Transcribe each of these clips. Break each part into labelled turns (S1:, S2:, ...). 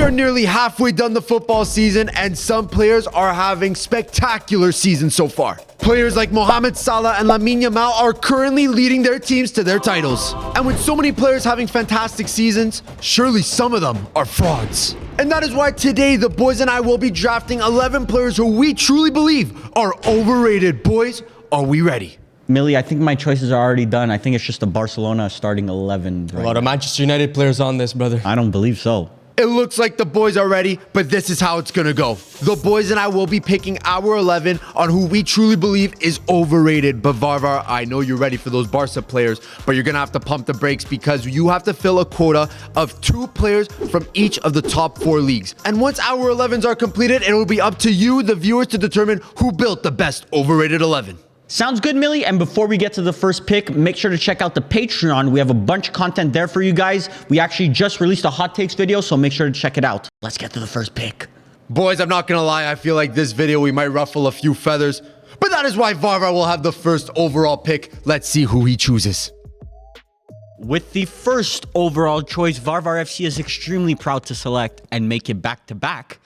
S1: We are nearly halfway done the football season, and some players are having spectacular seasons so far. Players like Mohamed Salah and Lamine Yamal are currently leading their teams to their titles. And with so many players having fantastic seasons, surely some of them are frauds. And that is why today the boys and I will be drafting 11 players who we truly believe are overrated. Boys, are we ready?
S2: Millie, I think my choices are already done. I think it's just the Barcelona starting 11.
S3: A lot of Manchester United players on this, brother.
S2: I don't believe so.
S1: It looks like the boys are ready, but this is how it's gonna go. The boys and I will be picking our 11 on who we truly believe is overrated. But Varvar, I know you're ready for those Barca players, but you're gonna have to pump the brakes because you have to fill a quota of 2 players from each of the top 4 leagues. And once our 11s are completed, it will be up to you, the viewers, to determine who built the best overrated 11.
S2: Sounds good, Millie. And before we get to the first pick, make sure to check out the Patreon. We have a bunch of content there for you guys. We actually just released a hot takes video, so make sure to check it out. Let's get to the first pick.
S1: Boys, I'm not gonna lie, I feel like this video we might ruffle a few feathers, but that is why Varvar will have the first overall pick. Let's see who he chooses.
S2: With the first overall choice, Varvar FC is extremely proud to select and make it back-to-back,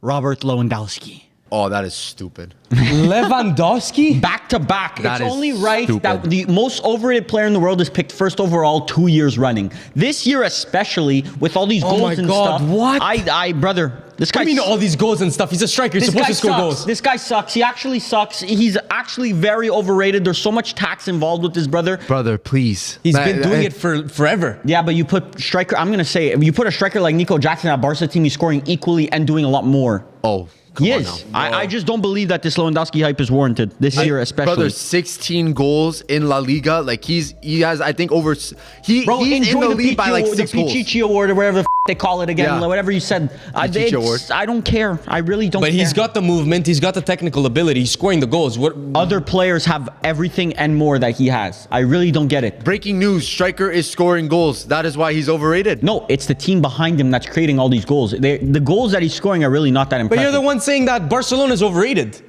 S2: Robert Lewandowski.
S1: Oh, that is stupid.
S3: Lewandowski?
S2: Back-to-back.
S1: That
S2: It's
S1: is
S2: only right
S1: stupid.
S2: that the most overrated player in the world is picked first overall 2 years running. This year especially, with all these
S3: Oh
S2: goals
S3: my
S2: and
S3: God,
S2: stuff.
S3: what?
S2: Brother, this guy...
S3: I mean, all these goals and stuff. He's a striker. He's
S2: This
S3: supposed
S2: guy
S3: to score
S2: sucks.
S3: goals.
S2: This guy sucks. He actually sucks. He's actually very overrated. There's so much tax involved with this brother.
S1: Brother, please.
S3: He's been doing it for forever.
S2: Yeah, but you put striker, I'm going to say, if you put a striker like Nico Jackson at Barca team, he's scoring equally and doing a lot more.
S1: Oh,
S2: He
S1: come on
S2: is.
S1: now.
S2: I just don't believe that this Lewandowski hype is warranted this year, especially.
S1: Brother, 16 goals in La Liga. Like he has, I think, over.
S2: Bro,
S1: He's in
S2: enjoy
S1: the
S2: the
S1: lead by like
S2: Pichichi,
S1: 6
S2: the
S1: goals.
S2: Pichichi Award or whatever the they call it again,
S1: Yeah.
S2: whatever you said.
S1: Pichichi Award.
S2: I don't care. I really don't care.
S3: But he's got the movement. He's got the technical ability. He's scoring the goals. What?
S2: Other players have everything and more that he has. I really don't get it.
S1: Breaking news: Striker is scoring goals. That is why he's overrated.
S2: No, it's the team behind him that's creating all these goals. The goals that he's scoring are really not that
S3: But
S2: impressive.
S3: you're the one saying that Barcelona is overrated.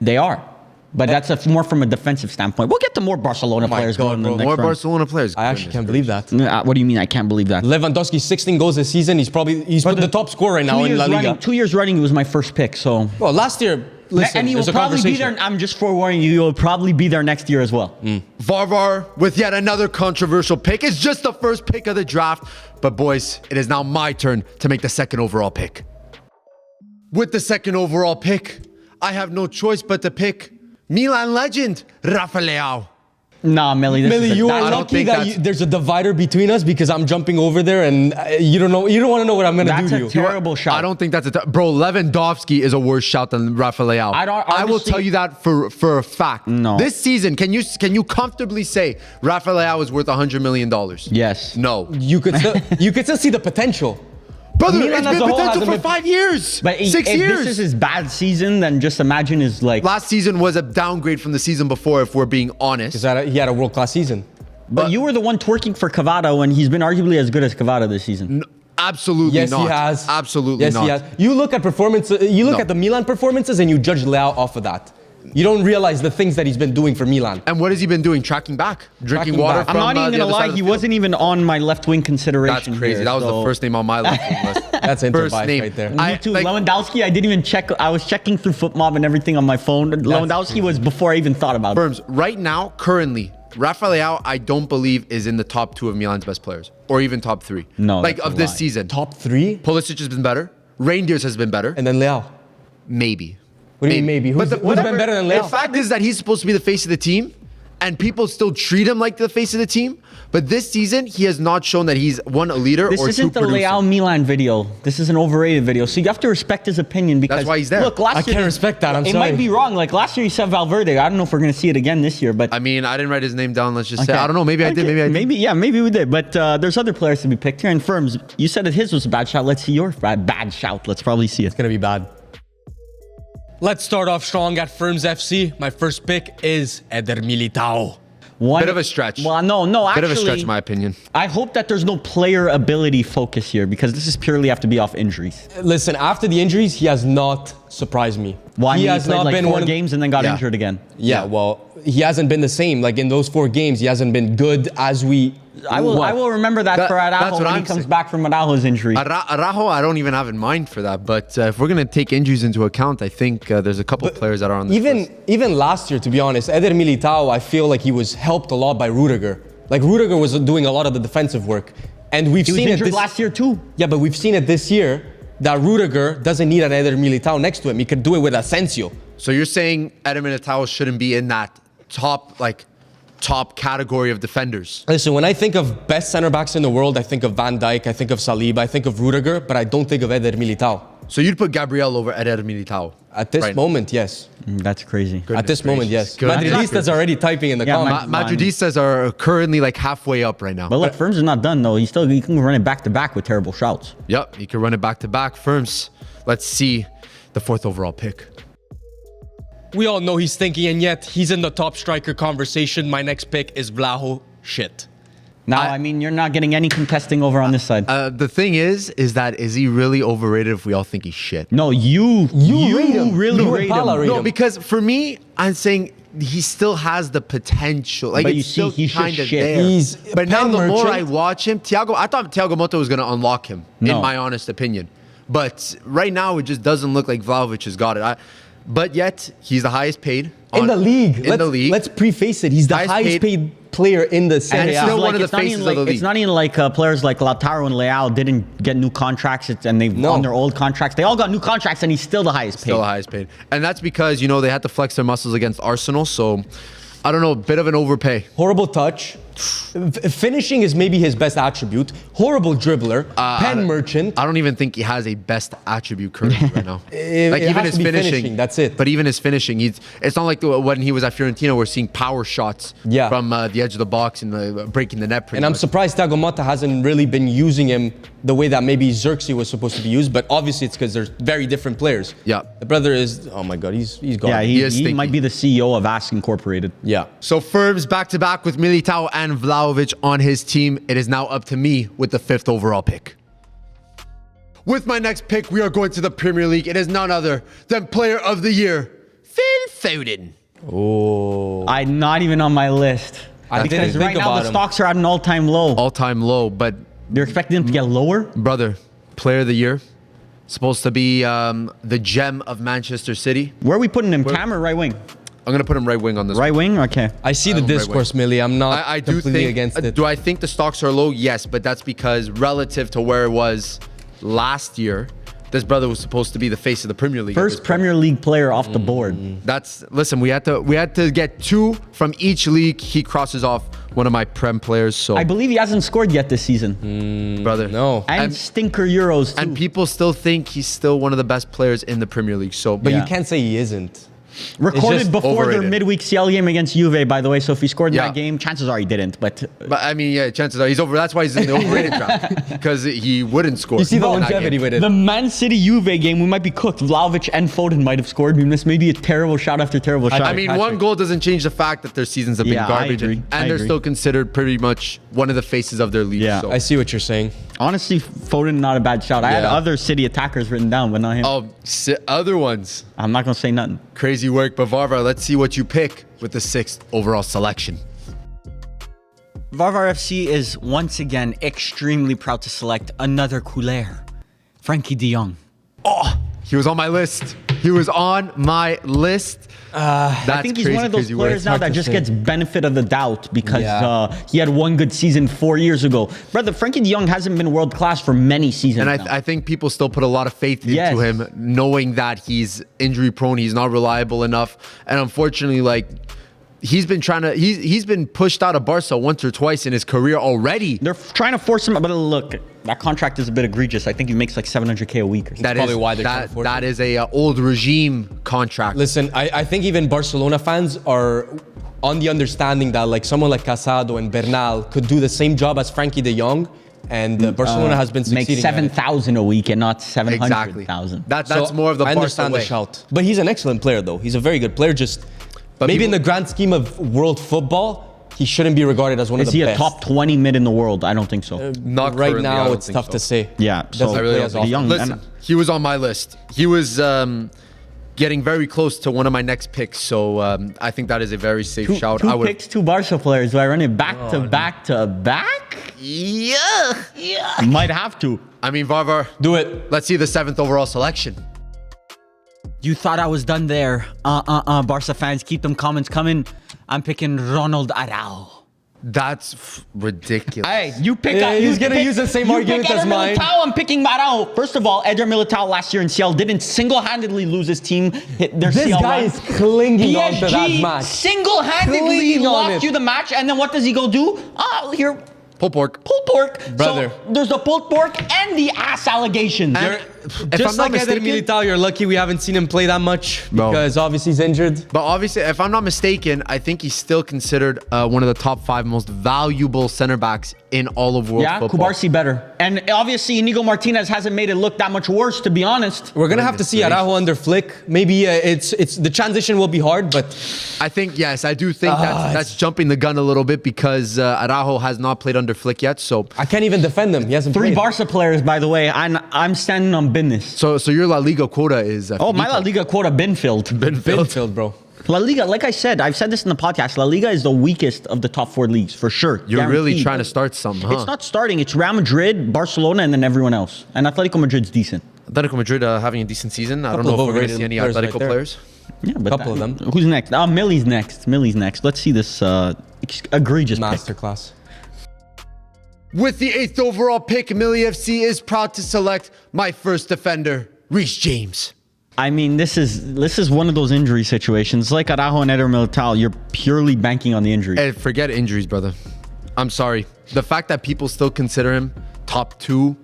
S2: They are. But that's more from a defensive standpoint. We'll get to more Barcelona
S3: my
S2: players
S3: God,
S2: going in the
S3: bro.
S2: next
S1: More
S2: round.
S1: Barcelona players.
S3: I actually can't believe that.
S2: What do you mean? I can't believe that.
S3: Lewandowski, 16 goals this season. He's the top scorer right now in La Liga.
S2: 2 years running, he was my first pick. So.
S3: Well, last year, listen,
S2: And he will
S3: there's a
S2: probably be
S3: conversation.
S2: there. I'm just forewarning you. He will probably be there next year as well.
S1: Varvar with yet another controversial pick. It's just the first pick of the draft. But boys, it is now my turn to make the second overall pick. With the second overall pick, I have no choice but to pick Milan legend, Rafael.
S2: Nah, Millie.
S3: Millie, you are
S1: I don't
S3: lucky
S1: think
S3: that
S1: that's-
S3: there's a divider between us because I'm jumping over there and you don't know. You don't want to know what I'm gonna
S2: That's
S3: do
S2: a
S3: to you.
S2: terrible shot.
S1: I don't think that's bro. Lewandowski is a worse shout than Rafael.
S2: I don't-
S1: I will
S2: honestly-
S1: tell you that for a fact.
S2: No.
S1: This season, can you comfortably say Rafael is worth $100 million?
S2: Yes.
S1: No.
S3: You could still see the potential.
S1: Brother,
S3: Milan
S1: it's
S3: as
S1: been
S3: a whole
S1: potential
S3: hasn't
S1: for
S3: been-
S1: 5 years.
S2: But
S1: 6
S2: if
S1: years.
S2: this is his bad season, then just imagine his like.
S1: Last season was a downgrade from the season before, if we're being honest.
S3: He had a world-class season.
S2: But you were the one twerking for Cavada when he's been arguably as good as Cavada this season.
S1: Absolutely
S3: Yes,
S1: not.
S3: he has.
S1: Absolutely
S3: yes,
S1: not.
S3: he has. You look at performances. You look
S1: No.
S3: at the Milan performances, and you judge Leao off of that. You don't realize the things that he's been doing for Milan.
S1: And what has he been doing? Tracking back, drinking
S3: Tracking
S1: water
S3: back.
S1: from
S2: I'm not even
S1: the
S2: gonna
S1: other side
S2: lie,
S1: of the
S2: he
S1: field.
S2: wasn't even on my left wing consideration.
S1: That's crazy.
S2: here,
S1: That was
S2: so-
S1: the first name on my left wing list.
S3: That's Inter
S1: First
S3: bias
S1: name.
S3: right there.
S2: Me too. Lewandowski, I didn't even check. I was checking through FootMob and everything on my phone. Lewandowski was before I even thought about it.
S1: Firms, right now, currently, Rafael, I don't believe is in the top 2 of Milan's best players, or even top 3.
S2: No,
S1: like
S2: that's a
S1: of this
S2: lie.
S1: season.
S3: Top 3,
S1: Pulisic has been better. Reindeers has been better.
S3: and then Leao.
S1: Maybe.
S3: What do you mean maybe? Who's been better than
S1: The
S3: Leao?
S1: fact is that he's supposed to be the face of the team, and people still treat him like the face of the team. But this season, he has not shown that he's one, a leader,
S2: This
S1: or 2
S2: isn't the
S1: producing.
S2: Leao Milan video. This is an overrated video. So you have to respect his opinion because
S1: That's why he's there.
S2: Look, last
S3: I
S2: year,
S3: can't respect that. I'm
S2: it
S3: sorry.
S2: might be wrong. Like last year, he said Valverde. I don't know if we're gonna see it again this year, but
S1: I mean, I didn't write his name down. Let's just say,
S2: Okay.
S1: I don't know. Maybe I did. Maybe I did.
S2: Maybe we did. But there's other players to be picked here. And Firms, you said that his was a bad shot. Let's see your bad shout. Let's probably see it.
S3: It's gonna be bad. Let's start off strong at Firms FC. My first pick is Eder Militao.
S2: One,
S1: Bit of a stretch.
S2: Well, no, actually.
S1: Bit of a stretch, in my opinion.
S2: I hope that there's no player ability focus here because this is purely have to be off injuries.
S3: Listen, after the injuries, he has not surprised me.
S2: Why? He
S3: has
S2: played
S3: not
S2: like
S3: been
S2: 4
S3: one of,
S2: games and then got injured again.
S3: Yeah, well, he hasn't been the same. Like in those 4 games, he hasn't been good as we.
S2: I will remember that for Araujo when he comes back from Araujo's injury.
S1: Araujo, I don't even have in mind for that. But if we're gonna take injuries into account, I think there's a couple players that are on this list.
S3: Even last year, to be honest, Eder Militao, I feel like he was helped a lot by Rudiger. Like Rudiger was doing a lot of the defensive work, and we've seen it
S2: last year too.
S3: Yeah, but we've seen it this year that Rudiger doesn't need an Eder Militao next to him. He could do it with Asensio.
S1: So you're saying Eder Militao shouldn't be in that top category of defenders?
S3: Listen, when I think of best center backs in the world, I think of Van Dijk, I think of Saliba, I think of Rudiger, but I don't think of Eder Militao.
S1: So you'd put Gabriel over Eder Militao?
S3: At this moment, yes.
S2: That's crazy.
S3: At this moment, yes.
S1: Goodness
S3: Madridistas are already typing in the comments.
S1: Madridistas are currently like halfway up right now.
S2: But look, Firms is not done though. He can run it back to back with terrible shouts.
S1: Yep, he can run it back to back. Firms, let's see the 4th overall pick.
S3: We all know he's thinking, and yet he's in the top striker conversation. My next pick is Vlaho shit.
S2: Now, I mean, you're not getting any contesting over on this side.
S1: The thing is that is he really overrated if we all think he's shit?
S2: No, you
S3: rate him.
S2: really rate him.
S1: No, because for me, I'm saying he still has the potential. Like,
S2: but
S1: it's
S2: you see,
S1: still
S2: he's just
S1: kind of
S2: shit.
S1: there.
S3: He's
S1: But now
S3: pen
S1: the more
S3: merchant.
S1: I watch him, I thought Thiago Motta was going to unlock him, in my honest opinion. But right now, it just doesn't look like Vlahovic has got it. But yet, he's the highest paid.
S3: In the league.
S1: The league.
S3: Let's preface it. He's the highest paid player in the Serie
S1: it's
S3: A.
S1: still one of the faces of the league.
S2: It's not even like players like Lautaro and Leao didn't get new contracts and they've on their old contracts. They all got new contracts and he's still the highest paid.
S1: Still the highest paid. And that's because, they had to flex their muscles against Arsenal. So, I don't know, a bit of an overpay.
S3: Horrible touch. Finishing is maybe his best attribute. Horrible dribbler. Pen merchant.
S1: I don't even think he has a best attribute currently right now.
S3: It
S1: even
S3: has
S1: his
S3: to be
S1: finishing.
S3: That's it.
S1: But even his finishing, it's not like when he was at Fiorentina, we're seeing power shots from the edge of the box and breaking the net.
S3: And I'm surprised Thiago Motta hasn't really been using him the way that maybe Xerxes was supposed to be used. But obviously it's because they're very different players.
S1: Yeah.
S3: The brother is, oh my God, he's gone.
S2: Yeah, he might be the CEO of Ask Incorporated.
S3: Yeah.
S1: So Firms back-to-back with Militao and Vlahovic on his team. It is now up to me with the 5th overall pick. With my next pick, we are going to the Premier League. It is none other than Player of the Year, Phil Foden.
S3: Oh.
S2: I'm not even on my list. Because right now the stocks are at an all-time low.
S1: All-time low, but
S2: they're expecting them to get lower?
S1: Brother, Player of the Year. Supposed to be the gem of Manchester City.
S2: Where are we putting him? Cam or right wing?
S1: I'm going to put him right wing on this
S2: Right wing? Okay.
S3: I see the discourse, Millie. I'm not
S1: I do
S3: completely
S1: think,
S3: against it.
S1: Do I think the stocks are low? Yes, but that's because relative to where it was last year, this brother was supposed to be the face of the Premier League.
S2: First Premier League player off the board.
S1: Listen, we had to get 2 from each league. He crosses off one of my Prem players. So
S2: I believe he hasn't scored yet this season.
S1: Brother.
S3: No.
S2: And stinker Euros too.
S1: And people still think he's still one of the best players in the Premier League. So,
S3: But you can't say he isn't.
S2: Recorded before their
S1: overrated.
S2: midweek CL game against Juve, by the way. So if he scored in
S1: Yeah.
S2: that game, chances are he didn't. But
S1: I mean, yeah, chances are he's over. That's why he's in the overrated trap, because he wouldn't score.
S3: You see the
S1: in that
S3: longevity
S1: game.
S3: with it.
S2: the Man City Juve game, we might be cooked. Vlahovic and Foden might have scored. This may be a terrible shot after terrible shot.
S1: I mean, one goal doesn't change the fact that their seasons have been
S2: Yeah, I
S1: garbage,
S2: agree.
S1: and
S2: I
S1: they're
S2: agree.
S1: still considered pretty much one of the faces of their league.
S2: Yeah.
S1: So.
S3: I see what you're saying.
S2: Honestly, Foden, not a bad shot. I had other City attackers written down, but not him.
S1: Oh, other ones.
S2: I'm not going to say nothing.
S1: Crazy work, but Varvar, let's see what you pick with the 6th overall selection.
S2: Varvar FC is once again extremely proud to select another couleur, Frankie de Jong.
S1: Oh, he was on my list. He was on my list.
S2: I think he's one of those players now that just gets benefit of the doubt because he had one good season 4 years ago. Brother, Frankie de Jong hasn't been world class for many seasons
S1: And I think people still put a lot of faith into him, knowing that he's injury prone, he's not reliable enough. And unfortunately, he's been pushed out of Barca once or twice in his career already.
S2: They're trying to force him, but look, that contract is a bit egregious. I think he makes like $700K a week or something.
S1: That
S3: probably
S1: is
S3: why they're trying to force
S1: that is a old regime contract.
S3: Listen, I think even Barcelona fans are on the understanding that someone like Casado and Bernal could do the same job as Frankie de Jong, and Barcelona has been succeeding.
S2: Make 7,000 a week and not
S1: Exactly.
S2: 700,000.
S1: That's more of the
S3: I
S1: Barca
S3: understand
S1: way.
S3: the shout, but he's an excellent player though. He's a very good player. But maybe in the grand scheme of world football, he shouldn't be regarded as one of the best.
S2: Is he a top 20 mid in the world? I don't think so.
S1: Not
S3: right
S1: currently, I
S3: now.
S1: don't
S3: It's
S1: think
S3: tough
S1: so.
S3: to say.
S2: Yeah, so
S3: Doesn't
S1: I really
S3: play
S1: don't
S3: as
S1: think
S3: often.
S1: so. Listen, he was on my list. He was getting very close to one of my next picks. So I think that is a very safe shout.
S2: Two picks, two Barca players. Do I run it back to back to back?
S1: Yeah.
S2: Might have to.
S1: I mean, Varvar,
S3: Do it.
S1: let's see the 7th overall selection.
S2: You thought I was done there. Barca fans, keep them comments coming. I'm picking Ronald Araujo.
S1: That's ridiculous.
S2: Hey, you pick.
S3: Yeah, he's gonna use the same argument as mine.
S2: I'm picking Araujo. First of all, Eder Militao last year in CL didn't single-handedly lose his team. Hit their
S3: This
S2: CL
S3: guy
S2: run.
S3: is clinging on to that match.
S2: Single-handedly
S3: Clinging on
S2: lost
S3: it.
S2: you the match, and then what does he go do? Here,
S1: Pulled pork.
S2: pulled pork.
S3: Brother.
S2: So there's the pulled pork and the ass allegations.
S1: If
S3: Just
S1: I'm not
S3: like Eder
S1: mistaken-
S3: Militao, you're lucky we haven't seen him play that much
S1: No.
S3: because obviously he's injured.
S1: But obviously, if I'm not mistaken, I think he's still considered one of the top 5 most valuable center backs in all of world
S2: Yeah,
S1: football.
S2: Kubarsi better. And obviously, Inigo Martinez hasn't made it look that much worse, to be honest.
S3: We're gonna have to see Araujo under Flick. Maybe it's the transition will be hard, but
S1: I think, yes, I do think that's jumping the gun a little bit because Araujo has not played under Flick yet. So
S3: I can't even defend him. He hasn't
S2: 3
S3: played.
S2: Barca players, by the way. I'm standing on business.
S1: so your La Liga quota is
S2: Oh, my La Liga quota been filled.
S3: Midfield, bro.
S2: La Liga, like I said, I've said this in the podcast, La Liga is the weakest of the top 4 leagues, for sure.
S1: You're really
S2: Guaranteed.
S1: trying to start something, huh?
S2: It's not starting. It's Real Madrid, Barcelona, and then everyone else. And Atletico Madrid's decent.
S1: Atletico Madrid having a decent season. I don't
S3: Couple
S1: know
S3: of
S1: if we're going to
S3: overrated
S1: see any
S3: players
S1: Atletico
S3: right there.
S1: players.
S2: Yeah, but
S3: Couple of them.
S2: Who's next? Millie's next. Millie's next. Let's see this egregious pick.
S3: Masterclass.
S1: With the 8th overall pick, Millie FC is proud to select my first defender, Reece James.
S2: I mean, this is one of those injury situations. Like Araujo and Eder Militao, you're purely banking on the injury.
S1: Hey, forget injuries, brother. I'm sorry. The fact that people still consider him top 2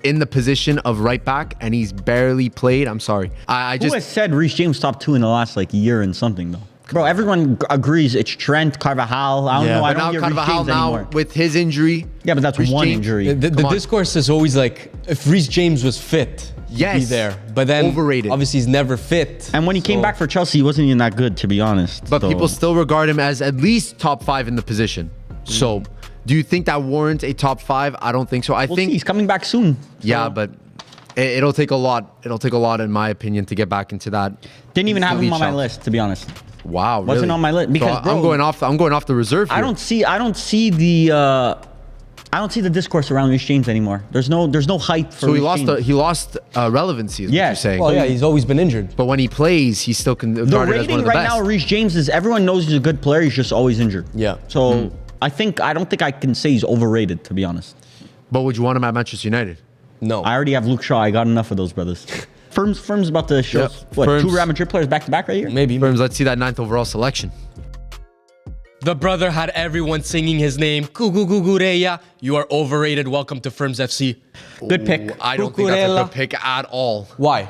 S1: in the position of right back and he's barely played, I'm sorry. I
S2: Who
S1: just
S2: has said Reece James top 2 in the last year and something though? Bro, everyone agrees it's Trent, Carvajal. I don't know. I
S1: but
S2: don't
S1: now
S2: hear Reece
S1: Carvajal
S2: James
S1: now
S2: anymore.
S1: with his injury.
S2: Yeah, but that's
S1: Reece
S2: one
S1: James-
S2: injury.
S3: The
S1: Come on.
S3: discourse is always like, if Reece James was fit, he'd be
S1: Yes.
S3: there. But then,
S1: Overrated.
S3: obviously, he's never fit.
S2: And when he came
S3: So-
S2: back for Chelsea, he wasn't even that good, to be honest.
S1: But
S2: So-
S1: people still regard him as at least top 5 in the position. So, do you think that warrants a top 5? I don't think so. I
S2: we'll
S1: think
S2: see. He's coming back soon.
S1: yeah, but it'll take a lot. It'll take a lot, in my opinion, to get back into that.
S2: Didn't even have him
S1: elite
S2: on my
S1: shout.
S2: list, to be honest.
S1: Wow,
S2: Wasn't
S1: really?
S2: on my list because,
S1: So
S2: bro,
S1: I'm going off the reserve here.
S2: I don't see the discourse around Reece James anymore. There's no hype for
S1: So
S2: Reece James.
S1: he lost relevancy. Is what
S2: Yeah.
S1: you're saying.
S3: Well, yeah, he's always been injured.
S1: But when he plays, he's still
S2: The
S1: regarded as one
S2: rating
S1: of the
S2: right
S1: best.
S2: now, Reece James is everyone knows he's a good player. He's just always injured.
S3: Yeah.
S2: So I don't think I can say he's overrated, to be honest.
S1: But would you want him at Manchester United?
S3: No.
S2: I already have Luke Shaw. I got enough of those brothers. Firm's about to show us,
S1: Yep.
S2: what,
S1: Firm's-
S2: 2 Real Madrid players back to back right here?
S3: Maybe.
S1: Firms, let's see that 9th overall selection.
S3: The brother had everyone singing his name. Kugugugureya. You are overrated. Welcome to Firms FC.
S2: Good pick.
S1: I don't think that's a
S3: Cucurella.
S1: good pick at all.
S3: Why?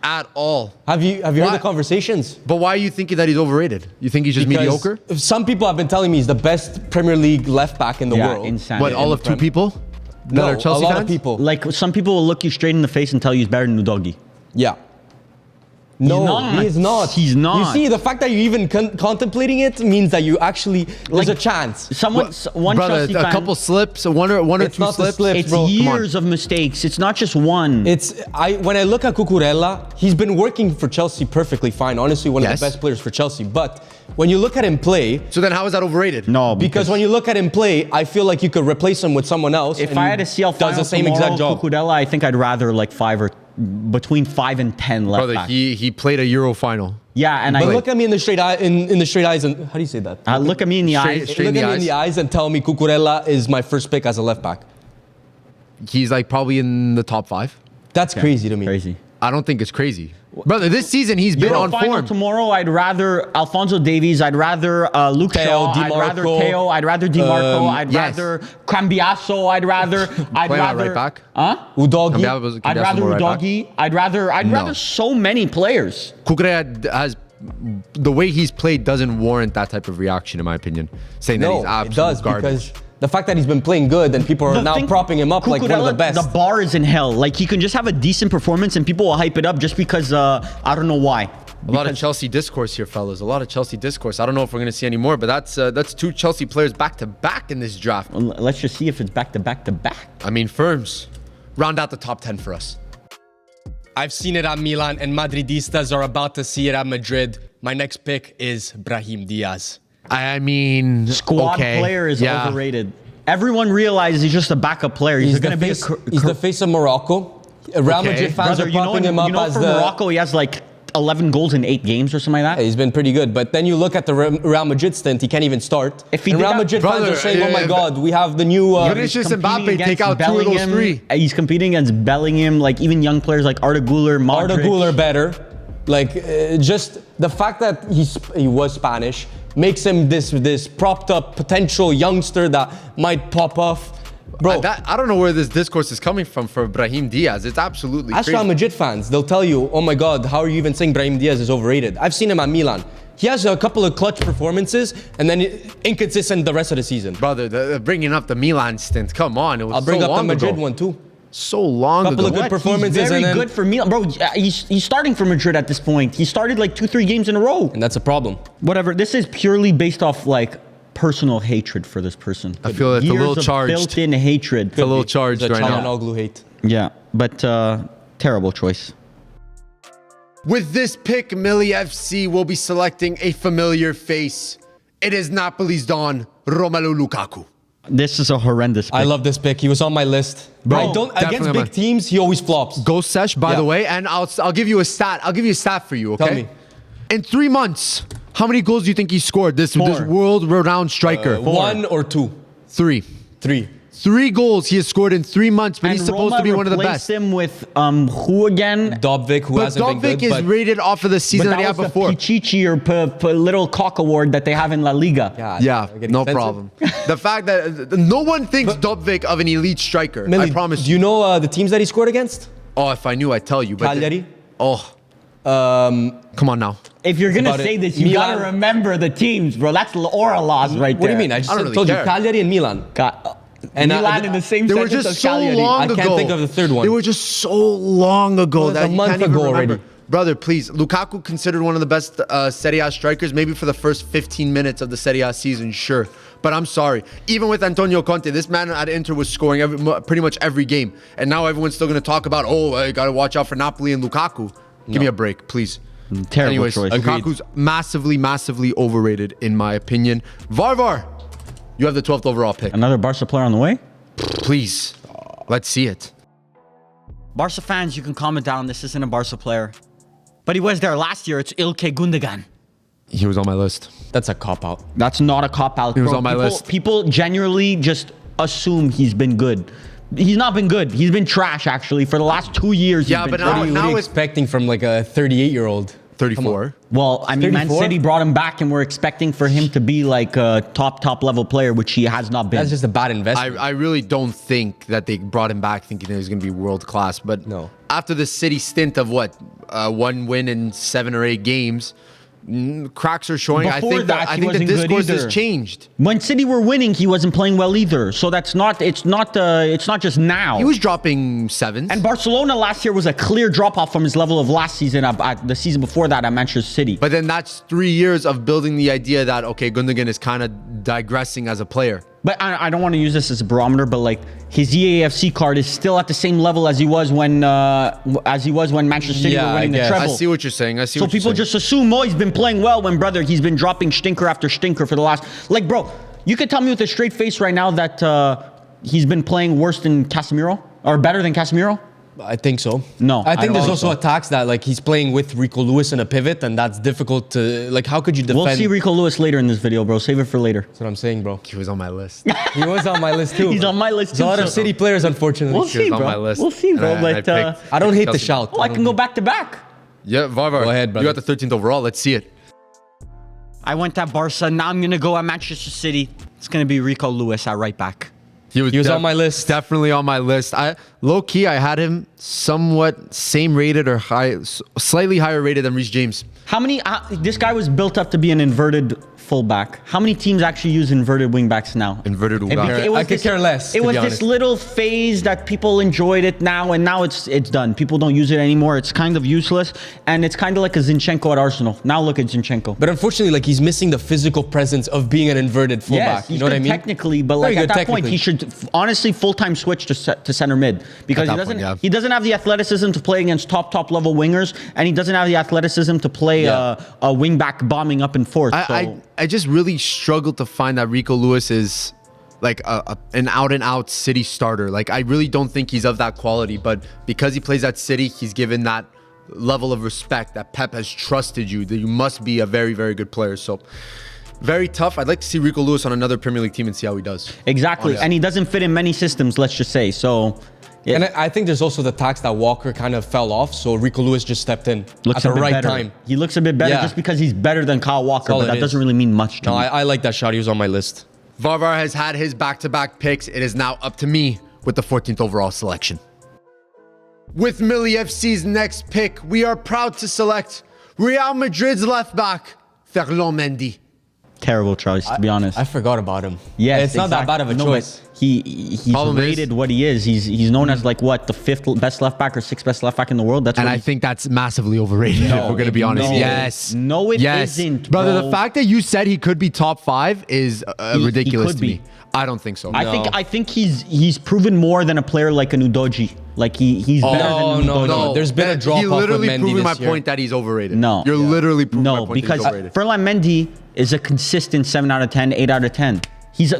S1: At all.
S3: Have you heard
S1: Why?
S3: the conversations?
S1: But why are you thinking that he's overrated? You think he's just
S3: Because
S1: mediocre?
S3: Some people have been telling me he's the best Premier League left back in the
S2: Yeah,
S3: world.
S2: insane.
S1: What, all of 2 people? That
S3: No,
S1: are Chelsea
S3: a lot
S1: fans?
S3: of people.
S2: Like, some people will look you straight in the face and tell you he's better than Udogi.
S3: Yeah. No,
S2: not.
S3: he is not.
S2: He's not.
S3: You see, the fact that you're even contemplating it means that you actually there's a chance.
S2: One
S1: Brother,
S2: Chelsea
S1: a
S2: fan,
S1: couple slips, one or
S3: It's
S1: 2
S3: not the
S1: slips.
S3: slips,
S2: it's
S3: bro. Come on.
S2: years of mistakes. It's not just one.
S3: When I look at Cucurella, he's been working for Chelsea perfectly fine. Honestly, one
S1: Yes.
S3: of the best players for Chelsea. But when you look at him play,
S1: So then how is that overrated?
S2: No,
S3: because when you look at him play, I feel like you could replace him with someone else.
S2: if
S3: and
S2: I
S3: he
S2: had a CL
S3: does
S2: final
S3: the same
S2: tomorrow,
S3: exact job.
S2: Cucurella, I think I'd rather between 5 and 10 left
S1: Brother,
S2: back.
S1: he played a Euro final.
S2: Yeah, and
S3: But look at me in the straight eye, in the straight eyes, and how do you say that?
S2: look at me in the
S1: Straight-
S2: eyes.
S1: straight-
S3: Look
S1: in
S3: at
S1: the
S3: me in the eyes and tell me Cucurella is my first pick as a left back.
S1: He's probably in the top 5.
S3: That's crazy to me.
S2: Crazy.
S1: I don't think it's crazy. Brother, this season he's been
S2: Euro
S1: on
S2: final
S1: form.
S2: tomorrow, I'd rather Alphonso Davies, I'd rather Luke
S3: Theo,
S2: Shaw,
S3: Di
S2: I'd rather
S3: Marco,
S2: Theo, I'd rather Di Marco, I'd
S1: yes.
S2: rather Cambiaso, I'd rather
S1: Playing at right back?
S2: Huh?
S3: Udogi.
S2: I'd rather
S1: right back.
S2: Udogi. I'd rather so many players.
S1: Cucurella has the way he's played doesn't warrant that type of reaction, in my opinion. Saying that he's
S3: No, it
S1: absolute
S3: does
S1: garbage.
S3: because the fact that he's been playing good and people are now propping him up like one of the
S2: Cucurella,
S3: best.
S2: The bar is in hell. Like, he can just have a decent performance and people will hype it up just because I don't know why.
S1: A lot of Chelsea discourse here, fellas. A lot of Chelsea discourse. I don't know if we're going to see any more, but that's 2 Chelsea players back to back in this draft.
S2: Let's just see if it's back to back to back.
S1: I mean, Firms, round out the top 10 for us.
S3: I've seen it at Milan, and Madridistas are about to see it at Madrid. My next pick is Brahim Diaz.
S1: I mean,
S2: Squad
S1: okay.
S2: player is
S1: Yeah.
S2: overrated. Everyone realizes he's just a backup player. He's going to be
S3: He's the face of Morocco. Real
S1: Okay.
S3: Madrid fans
S2: brother,
S3: are propping him up as
S2: for
S3: the...
S2: Morocco, he has like 11 goals in 8 games or something like that.
S3: He's been pretty good, but then you look at the Real Madrid stint, he can't even start.
S2: If he
S3: and
S2: did
S3: Real
S2: that-
S3: Madrid fans
S1: Brother,
S3: are saying, oh my
S1: yeah,
S3: God, we have the new...
S1: Vinicius and
S2: Competing
S1: Mbappe take
S2: against
S1: out 2 of those
S2: Bellingham.
S1: 3.
S2: He's competing against Bellingham, like even young players like Arda Güler, Modric.
S3: Arda Güler better. Like, just the fact that he was Spanish makes him this propped up potential youngster that might pop off. Bro,
S1: I don't know where this discourse is coming from for Brahim Diaz. It's absolutely
S3: ask
S1: crazy.
S3: Real Madrid fans. They'll tell you, oh my God, how are you even saying Brahim Diaz is overrated? I've seen him at Milan. He has a couple of clutch performances and then inconsistent the rest of the season.
S1: Brother, bringing up the Milan stint. Come on, it was
S3: I'll bring
S1: so
S3: up the
S1: long
S3: Madrid
S1: ago.
S3: one too.
S1: So long
S3: Couple
S1: ago.
S3: of good performances
S2: He's very
S3: and then-
S2: good for Milan. Bro, he's starting for Madrid at this point. He started like 2-3 games in a row.
S3: And that's a problem.
S2: Whatever. This is purely based off like personal hatred for this person.
S1: I feel it's a
S2: Years
S1: little
S2: of
S1: charged.
S2: built-in hatred.
S1: It's a little charged
S3: The
S1: right now.
S3: Çalhanoğlu hate.
S2: Yeah, but terrible choice.
S1: With this pick, Milli FC will be selecting a familiar face. It is Napoli's Don, Romelu Lukaku.
S2: This is a horrendous pick.
S3: I love this pick. He was on my list.
S1: Bro,
S3: I don't
S1: definitely
S3: against
S1: man.
S3: big teams. He always flops.
S1: Go Sesh, by
S3: Yeah.
S1: the way, and I'll give you a stat. I'll give you a stat for you, okay?
S3: Tell me.
S1: In 3 months, how many goals do you think he scored? This
S2: 4.
S1: world-renowned striker.
S3: 1 or 2,
S1: 3.
S3: 3.
S1: 3 goals he has scored in 3 months, but
S2: And
S1: he's supposed
S2: Roma
S1: to be one of the
S2: replaced
S1: best.
S2: him with who again?
S3: Dovbyk, who
S1: But
S3: hasn't been
S1: Dovbyk
S3: good,
S1: is
S3: but
S1: rated off of the season that he had
S2: was
S1: before.
S2: the Pichichi or little cock award that they have in La Liga.
S1: Yeah,
S3: getting
S1: no
S3: defensive.
S1: problem. The fact that no one thinks Dovbyk of an elite striker.
S3: Millie,
S1: I promise
S3: do you know the teams that he scored against?
S1: Oh, if I knew, I'd tell you. But
S3: Cagliari.
S1: come on now.
S2: If you're gonna
S3: about
S2: say
S3: it.
S2: this, you
S3: Milan.
S2: gotta remember the teams, bro. That's aura laws right
S3: What do
S2: there.
S3: you mean? I just
S1: I don't really
S3: told
S1: care.
S3: you Cagliari and Milan.
S2: And
S3: And
S2: Milan in the same
S1: They were
S2: sentence
S1: just
S2: as
S1: so
S2: Cagliari.
S1: long
S3: I
S1: ago.
S3: can't think of the third one.
S1: They were just so long ago
S3: was
S1: that
S3: a
S1: you
S3: month
S1: can't even
S3: ago
S1: remember.
S3: already.
S1: Brother, please. Lukaku considered one of the best Serie A strikers, maybe for the first 15 minutes of the Serie A season, sure. But I'm sorry. Even with Antonio Conte, this man at Inter was scoring pretty much every game. And now everyone's still going to talk about, I got to watch out for Napoli and Lukaku. Give me a break, please.
S2: Terrible
S1: Anyways,
S2: choice.
S3: Agreed.
S1: Lukaku's massively overrated, in my opinion. Varvar, you have the 12th overall pick.
S2: Another Barca player on the way.
S1: Please, let's see it.
S2: Barca fans, you can comment down. This isn't a Barca player, but he was there last year. It's Ilkay Gundogan.
S1: He was on my list.
S3: That's a cop out.
S2: That's not a cop out.
S1: He was on my list.
S2: People genuinely just assume he's been good. He's not been good. He's been trash actually for the last 2 years.
S1: Yeah,
S2: he's
S1: but
S2: been
S1: now-
S2: trash.
S3: What are you
S1: it's-
S3: expecting from like a 38-year-old?
S1: 34.
S2: Well, I mean, Man
S3: 34?
S2: City brought him back, and we're expecting for him to be like a top level player, which he has not been.
S3: That's just a bad investment.
S1: I really don't think that they brought him back thinking that he was going to be world class. But
S3: No.
S1: after the City stint of 1 win in 7 or 8 games, cracks are showing. I
S2: Before
S1: think
S2: that,
S1: I
S2: he
S1: think the
S2: wasn't good
S1: discourse
S2: either.
S1: has changed.
S2: When City were winning, he wasn't playing well either. So that's not. It's not just now.
S1: He was dropping 7s.
S2: And Barcelona last year was a clear drop off from his level of last season. At the season before that at Manchester City.
S1: But then that's 3 years of building the idea that, okay, Gundogan is kind of digressing as a player.
S2: But I don't want to use this as a barometer, but like his EAFC card is still at the same level as he was when Manchester City
S3: Yeah,
S2: were winning
S3: I
S2: the
S3: guess.
S2: treble.
S1: I see what you're saying. I see
S2: So
S1: what you're
S2: people
S1: saying.
S2: just assume, he's been playing well when, brother, he's been dropping stinker after stinker for the last... Like, bro, you could tell me with a straight face right now that he's been playing worse than Casemiro? Or better than Casemiro?
S3: I think so.
S2: No,
S3: I
S2: I
S3: think
S2: don't
S3: there's
S2: think
S3: also
S2: so.
S3: attacks that like he's playing with Rico Lewis in a pivot, and that's difficult to like. How could you defend?
S2: We'll see Rico Lewis later in this video, bro. Save it for later.
S3: That's what I'm saying, bro.
S1: He was on my list.
S3: He was on my list too.
S2: He's on my list
S3: There's a
S2: too,
S3: lot of
S2: so-
S3: City players, unfortunately.
S2: We'll
S1: He was
S2: see,
S1: on
S2: bro.
S1: my list.
S2: We'll see, bro.
S1: And I
S2: But
S1: picked
S3: I don't hate the
S1: Chelsea.
S3: shout.
S2: I can go back to back.
S1: Yeah, Varvar.
S3: Go ahead, brother.
S1: You got the 13th overall. Let's see it.
S2: I went at Barca. Now I'm going to go at Manchester City. It's going to be Rico Lewis at right back.
S1: He was
S3: on my list.
S1: Definitely on my list. Low key, I had him somewhat same rated or slightly higher rated than Reece James.
S2: How many... this guy was built up to be an inverted fullback. How many teams actually use inverted wingbacks now?
S1: Inverted
S2: It
S1: wingback.
S2: beca- it was
S3: I could
S2: this-
S3: care less,
S2: It
S3: to
S2: was
S3: be
S2: this
S3: honest.
S2: little phase that people enjoyed it now, and now it's done. People don't use it anymore. It's kind of useless, and it's kind of like a Zinchenko at Arsenal. Now look at Zinchenko.
S3: But unfortunately, like he's missing the physical presence of being an inverted fullback.
S2: Yes,
S3: You
S2: he's
S3: know what I
S2: good
S3: mean?
S2: technically, but
S3: Very
S2: like at
S3: good
S2: that point, he
S3: technically.
S2: should honestly full-time switch to center mid because
S1: At
S2: he
S1: that
S2: doesn't
S1: point, yeah.
S2: he doesn't have the athleticism to play against top level wingers, and he doesn't have the athleticism to play a wing back bombing up and forth.
S1: I just really struggle to find that Rico Lewis is like an out-and-out City starter. Like, I really don't think he's of that quality, but because he plays at City, he's given that level of respect that Pep has trusted you, that you must be a very, very good player. So, very tough. I'd like to see Rico Lewis on another Premier League team and see how he does.
S2: Exactly,
S1: Honestly.
S2: and he doesn't fit in many systems, let's just say. So, yeah.
S3: And I think there's also the tax that Walker kind of fell off, so Rico Lewis just stepped in
S2: looks
S3: at
S2: a
S3: the
S2: bit
S3: right
S2: better.
S3: time.
S2: He looks a bit better
S3: Yeah.
S2: just because he's better than Kyle Walker,
S3: all
S2: but
S3: it
S2: that
S3: is.
S2: doesn't really mean much to
S3: No,
S2: me.
S3: I like that shot. He was on my list.
S1: Varvar has had his back-to-back picks. It is now up to me with the 14th overall selection. With Millie FC's next pick, we are proud to select Real Madrid's left back, Ferland Mendy.
S2: Terrible choice, to be honest.
S3: I forgot about him.
S2: Yes,
S3: It's not that bad of a
S2: No,
S3: choice.
S2: but he's
S1: Problem is-
S2: rated what he is. He's known as like what, the 5th best left back or 6th best left back in the world. That's
S1: And
S2: what
S1: I
S2: he's-
S1: think that's massively overrated, if we're going to be honest.
S2: no.
S1: Yes.
S2: No, it
S1: yes.
S2: isn't,
S1: Brother,
S2: bro.
S1: the fact that you said he could be top 5 is
S2: He
S1: ridiculous
S2: could
S1: to me.
S2: be.
S1: I don't think so.
S2: I think he's proven more than a player like an Udoji. Like he's better than
S3: no,
S2: Udoji.
S3: no. There's been a drop
S1: He
S3: off with
S1: literally
S3: Mendy
S1: proving my
S3: this year.
S1: point that he's overrated.
S2: No.
S1: You're literally proving my
S2: No,
S1: point
S2: because
S1: that he's overrated.
S2: Ferland Mendy is a consistent 7 out of 10, 8 out of 10.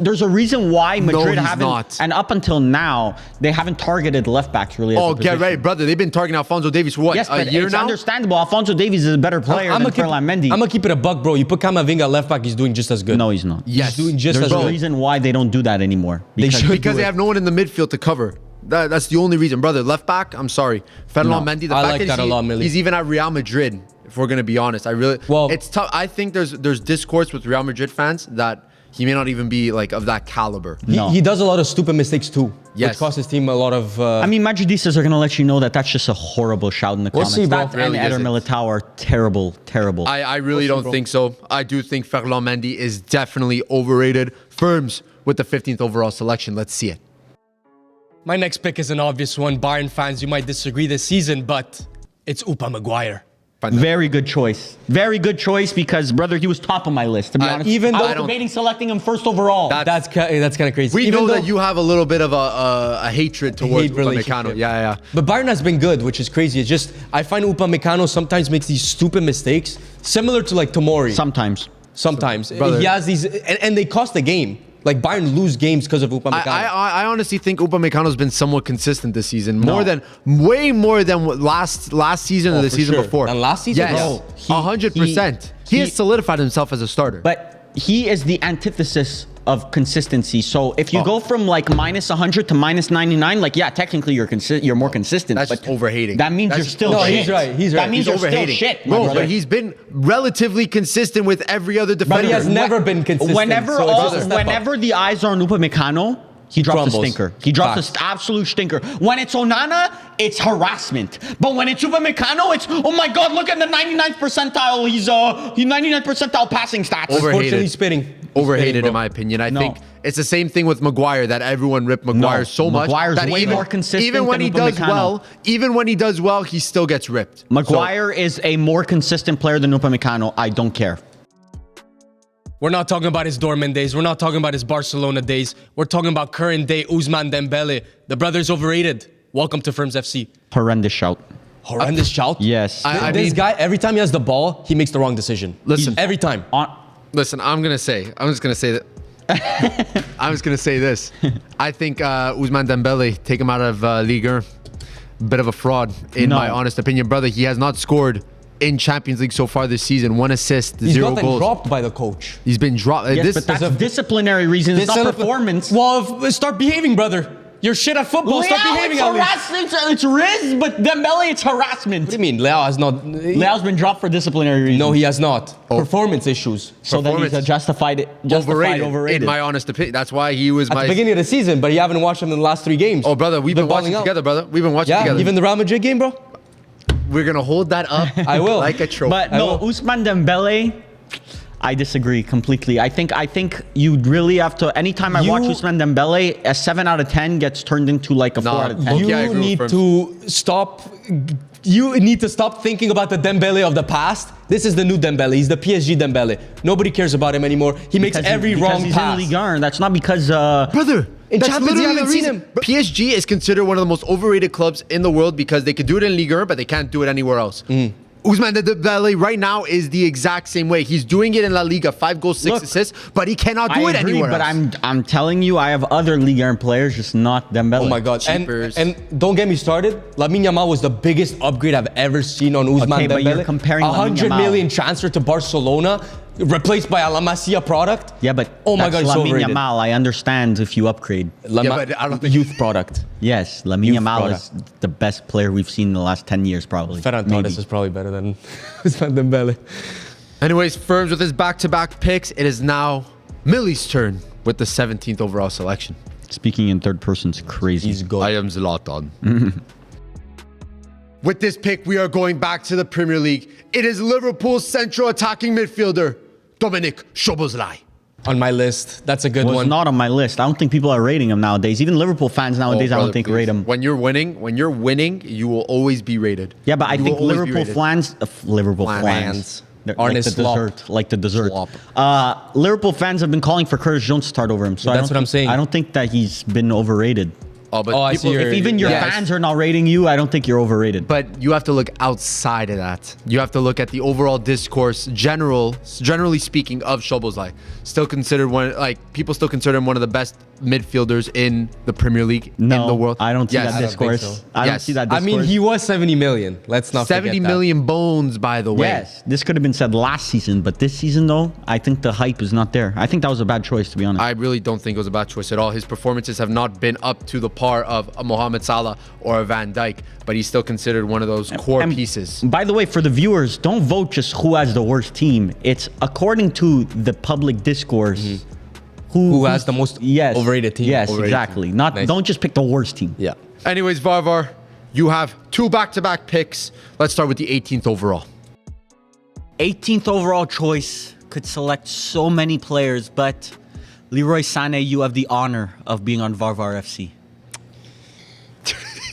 S2: There's a reason why Madrid
S1: he's
S2: haven't,
S1: not.
S2: and up until now, they haven't targeted left backs really. As
S1: Oh,
S2: a
S1: get
S2: position.
S1: ready, brother. They've been targeting Alphonso Davies for what,
S2: Yes,
S1: a
S2: but
S1: year
S2: it's
S1: now?
S2: understandable. Alphonso Davies is a better player than Ferland Mendy.
S3: I'm gonna keep it a buck, bro. You put Camavinga at left back, he's doing just as good.
S2: No, he's not.
S1: Yes.
S3: He's doing just
S2: There's
S3: as
S2: a
S3: good.
S2: reason why they don't do that anymore. Because
S3: should.
S1: Because
S3: do
S1: they
S3: it.
S1: have no one in the midfield to cover. That's the only reason, brother. Left back, I'm sorry. Ferland
S2: No.
S1: Mendy, the
S3: I
S1: fact
S3: like that a lot, Millie.
S1: he's even at Real Madrid, if we're going to be honest.
S3: Well-
S1: it's tough. I think there's discourse with Real Madrid fans that he may not even be like of that caliber.
S2: No.
S3: He does a lot of stupid mistakes too.
S1: Yes.
S3: Which costs his team a lot of...
S2: I mean, Madridistas are going to let you know that that's just a horrible shout in the
S3: We'll
S2: comments.
S3: see, bro.
S2: That
S1: Really
S2: and Eder
S1: isn't.
S2: Militao are terrible.
S1: I really don't think so. I do think Ferland Mendy is definitely overrated. Firms with the 15th overall selection. Let's see it.
S3: My next pick is an obvious one. Bayern fans, you might disagree this season, but it's Upa Maguire.
S2: Very good choice. Very good choice because, brother, he was top of my list, to be honest.
S3: even
S2: I
S3: though-
S2: was
S3: I don't-
S2: debating selecting him first overall.
S3: That's kind of crazy.
S1: We
S3: Even
S1: know
S3: though-
S1: that you have a little bit of a hatred towards
S3: hate relationship.
S1: Upamecano. Yeah.
S3: But Bayern has been good, which is crazy. It's just, I find Upamecano sometimes makes these stupid mistakes, similar to like Tomori.
S2: Sometimes.
S3: Sometimes.
S1: Brother-
S3: He has these, and they cost the game. Like Bayern lose games because of Upamecano.
S1: I honestly think Upamecano's been somewhat consistent this season. Way more than what last season or the
S3: for
S1: season
S3: sure.
S1: before.
S3: Than last season?
S1: Yes.
S3: Bro,
S1: 100%. He has solidified himself as a starter.
S2: But he is the antithesis of consistency. So if you go from like minus 100 to minus 99, like, yeah, technically you're more consistent.
S1: That's
S2: but
S1: just overhating.
S2: That means
S1: That's
S2: you're
S1: just
S2: still
S3: No,
S2: shit.
S3: he's right, he's right.
S2: That means
S1: He's
S2: you're
S1: overhating.
S2: still shit, my
S1: Bro,
S2: brother.
S1: but he's been relatively consistent with every other defender.
S3: But he has never been consistent.
S2: Whenever
S3: so it's just a step up.
S2: whenever the eyes are on Upamecano, he drops
S3: crumbles.
S2: a stinker. He drops
S3: Facts.
S2: an absolute stinker. When it's Onana, it's harassment. But when it's Upamecano, it's, oh my God, look at the 99th percentile. He's 99th percentile passing stats.
S3: Unfortunately, spitting.
S1: Overhated,
S3: bro.
S1: in my opinion. I
S2: No.
S1: think it's the same thing with Maguire, that everyone ripped Maguire
S2: No,
S1: so much.
S2: Maguire's
S1: that
S2: way more consistent
S1: Even when
S2: than
S1: he does
S2: Upamecano.
S1: well, he still gets ripped.
S2: Maguire is a more consistent player than Upamecano. I don't care.
S3: We're not talking about his Dortmund days. We're not talking about his Barcelona days. We're talking about current day Ousmane Dembele. The brother's overrated. Welcome to Firms FC.
S2: Horrendous shout.
S3: Horrendous shout.
S2: Yes.
S3: This guy, every time he has the ball, he makes the wrong decision.
S1: Listen.
S3: Every time.
S1: Listen, I'm just gonna say that. I'm just gonna say this. I think Ousmane Dembele, take him out of Liga, bit of a fraud in
S2: No.
S1: my honest opinion, brother. He has not scored in Champions League so far this season. 1 assist,
S3: He's
S1: 0
S3: gotten
S1: goals.
S3: dropped by the coach.
S1: He's been dropped.
S2: Yes, but that's disciplinary reasons. It's not performance.
S3: Well, start behaving, brother. You're shit at football. Start behaving
S2: it's
S3: at least.
S2: harassment. It's Riz, but Dembele, it's harassment.
S3: What do you mean? Leao has not.
S2: Leao's been dropped for disciplinary reasons.
S3: No, he has not. Performance issues.
S2: So then he's a justified overrated.
S1: in my honest opinion. That's why he was
S3: At the beginning of the season, but you haven't watched him in the last 3 games.
S1: Oh, brother, we've been watching
S3: balling out.
S1: together, brother. We've been watching
S3: Yeah,
S1: together.
S3: even the Real Madrid game, bro.
S1: We're gonna hold that up.
S3: I will.
S1: Like a trophy.
S2: But no, Ousmane Dembele, I disagree completely. I think you really have to. Anytime I watch Ousmane Dembele, a 7 out of 10 gets turned into like a 4 out of 10.
S3: You need to stop. You need to stop thinking about the Dembele of the past. This is the new Dembele. He's the PSG Dembele. Nobody cares about him anymore. He makes every wrong
S2: he's
S3: pass.
S2: in Liga 1. That's not because
S1: Brother,
S3: in
S1: that's
S3: Champions, you
S1: literally
S3: haven't
S1: the
S3: seen
S1: reason.
S3: him.
S1: PSG is considered one of the most overrated clubs in the world because they could do it in Liga 1, but they can't do it anywhere else. Ousmane Dembele right now is the exact same way. He's doing it in La Liga, 5 goals, 6 assists, but he cannot do it anywhere
S2: but
S1: else.
S2: I'm telling you, I have other Liga 1 players, just not Dembele.
S3: Oh my God!
S1: Cheapers.
S3: And don't get me started. Lamine Yamal was the biggest upgrade I've ever seen on Ousmane
S2: Okay,
S3: Dembele.
S2: but you're comparing Lamine
S3: 100
S2: Yamal.
S3: million transfer to Barcelona, replaced by a La Masia product.
S2: Yeah, but
S3: oh my God,
S2: that's
S3: he's
S2: Lamine
S3: overrated.
S2: Yamal. I understand if you upgrade.
S1: but I don't think
S3: youth product.
S2: Yes, Lamine
S3: Youth
S2: Yamal
S3: product.
S2: is the best player we've seen in the last 10 years, probably.
S3: Ferran
S2: Maybe.
S3: Torres is probably better than Ousmane Dembele.
S1: Anyways, Firms with his back-to-back picks, it is now Millie's turn with the 17th overall selection.
S2: Speaking in third person's crazy.
S3: He's good.
S1: I am Zlatan. With this pick, we are going back to the Premier League. It is Liverpool's central attacking midfielder, Dominic Szoboszlai.
S3: On my list, that's a good
S2: Was
S3: one.
S2: not on my list. I don't think people are rating him nowadays. Even Liverpool fans nowadays, I
S1: brother,
S2: don't think
S1: please.
S2: rate him.
S1: When you're winning, you will always be rated.
S2: Yeah, but I
S1: You
S2: think
S1: will always be
S2: Liverpool
S1: rated.
S2: fans, Liverpool
S1: Fans.
S2: fans, they're
S3: Arne
S2: like the
S3: Slop.
S2: dessert, like the dessert.
S1: Slop.
S2: Liverpool fans have been calling for Curtis Jones to start over him. So
S3: That's what I'm saying.
S2: I don't think that he's been overrated.
S1: Oh, but
S3: I see
S2: If even your
S1: Yes.
S2: fans are not rating you, I don't think you're overrated.
S1: But you have to look outside of that. You have to look at the overall discourse, generally speaking, of Szoboszlai. Still considered people still consider him one of the best midfielders in the Premier League in the world.
S2: I don't see
S1: Yes.
S2: that
S1: I don't
S3: think
S2: discourse.
S3: so.
S2: I don't
S1: Yes.
S2: see that
S3: I
S2: discourse.
S3: mean, he was 70 million. Let's not
S1: 70
S3: forget that.
S1: million bones, by the way.
S2: Yes, this could have been said last season, but this season, though, I think the hype is not there. I think that was a bad choice, to be honest.
S1: I really don't think it was a bad choice at all. His performances have not been up to the par of a Mohamed Salah or a Van Dijk, but he's still considered one of those core
S2: And
S1: pieces.
S2: By the way, for the viewers, don't vote just who has the worst team. It's according to the public discourse.
S3: Who has the most overrated team?
S2: Yes,
S3: Overrated
S2: exactly.
S3: team.
S2: Not
S3: Nice.
S2: Don't just pick the worst team.
S3: Yeah.
S1: Anyways, Varvar, you have 2 back-to-back picks. Let's start with the 18th overall.
S2: 18th overall choice could select so many players, but Leroy Sané, you have the honor of being on Varvar FC.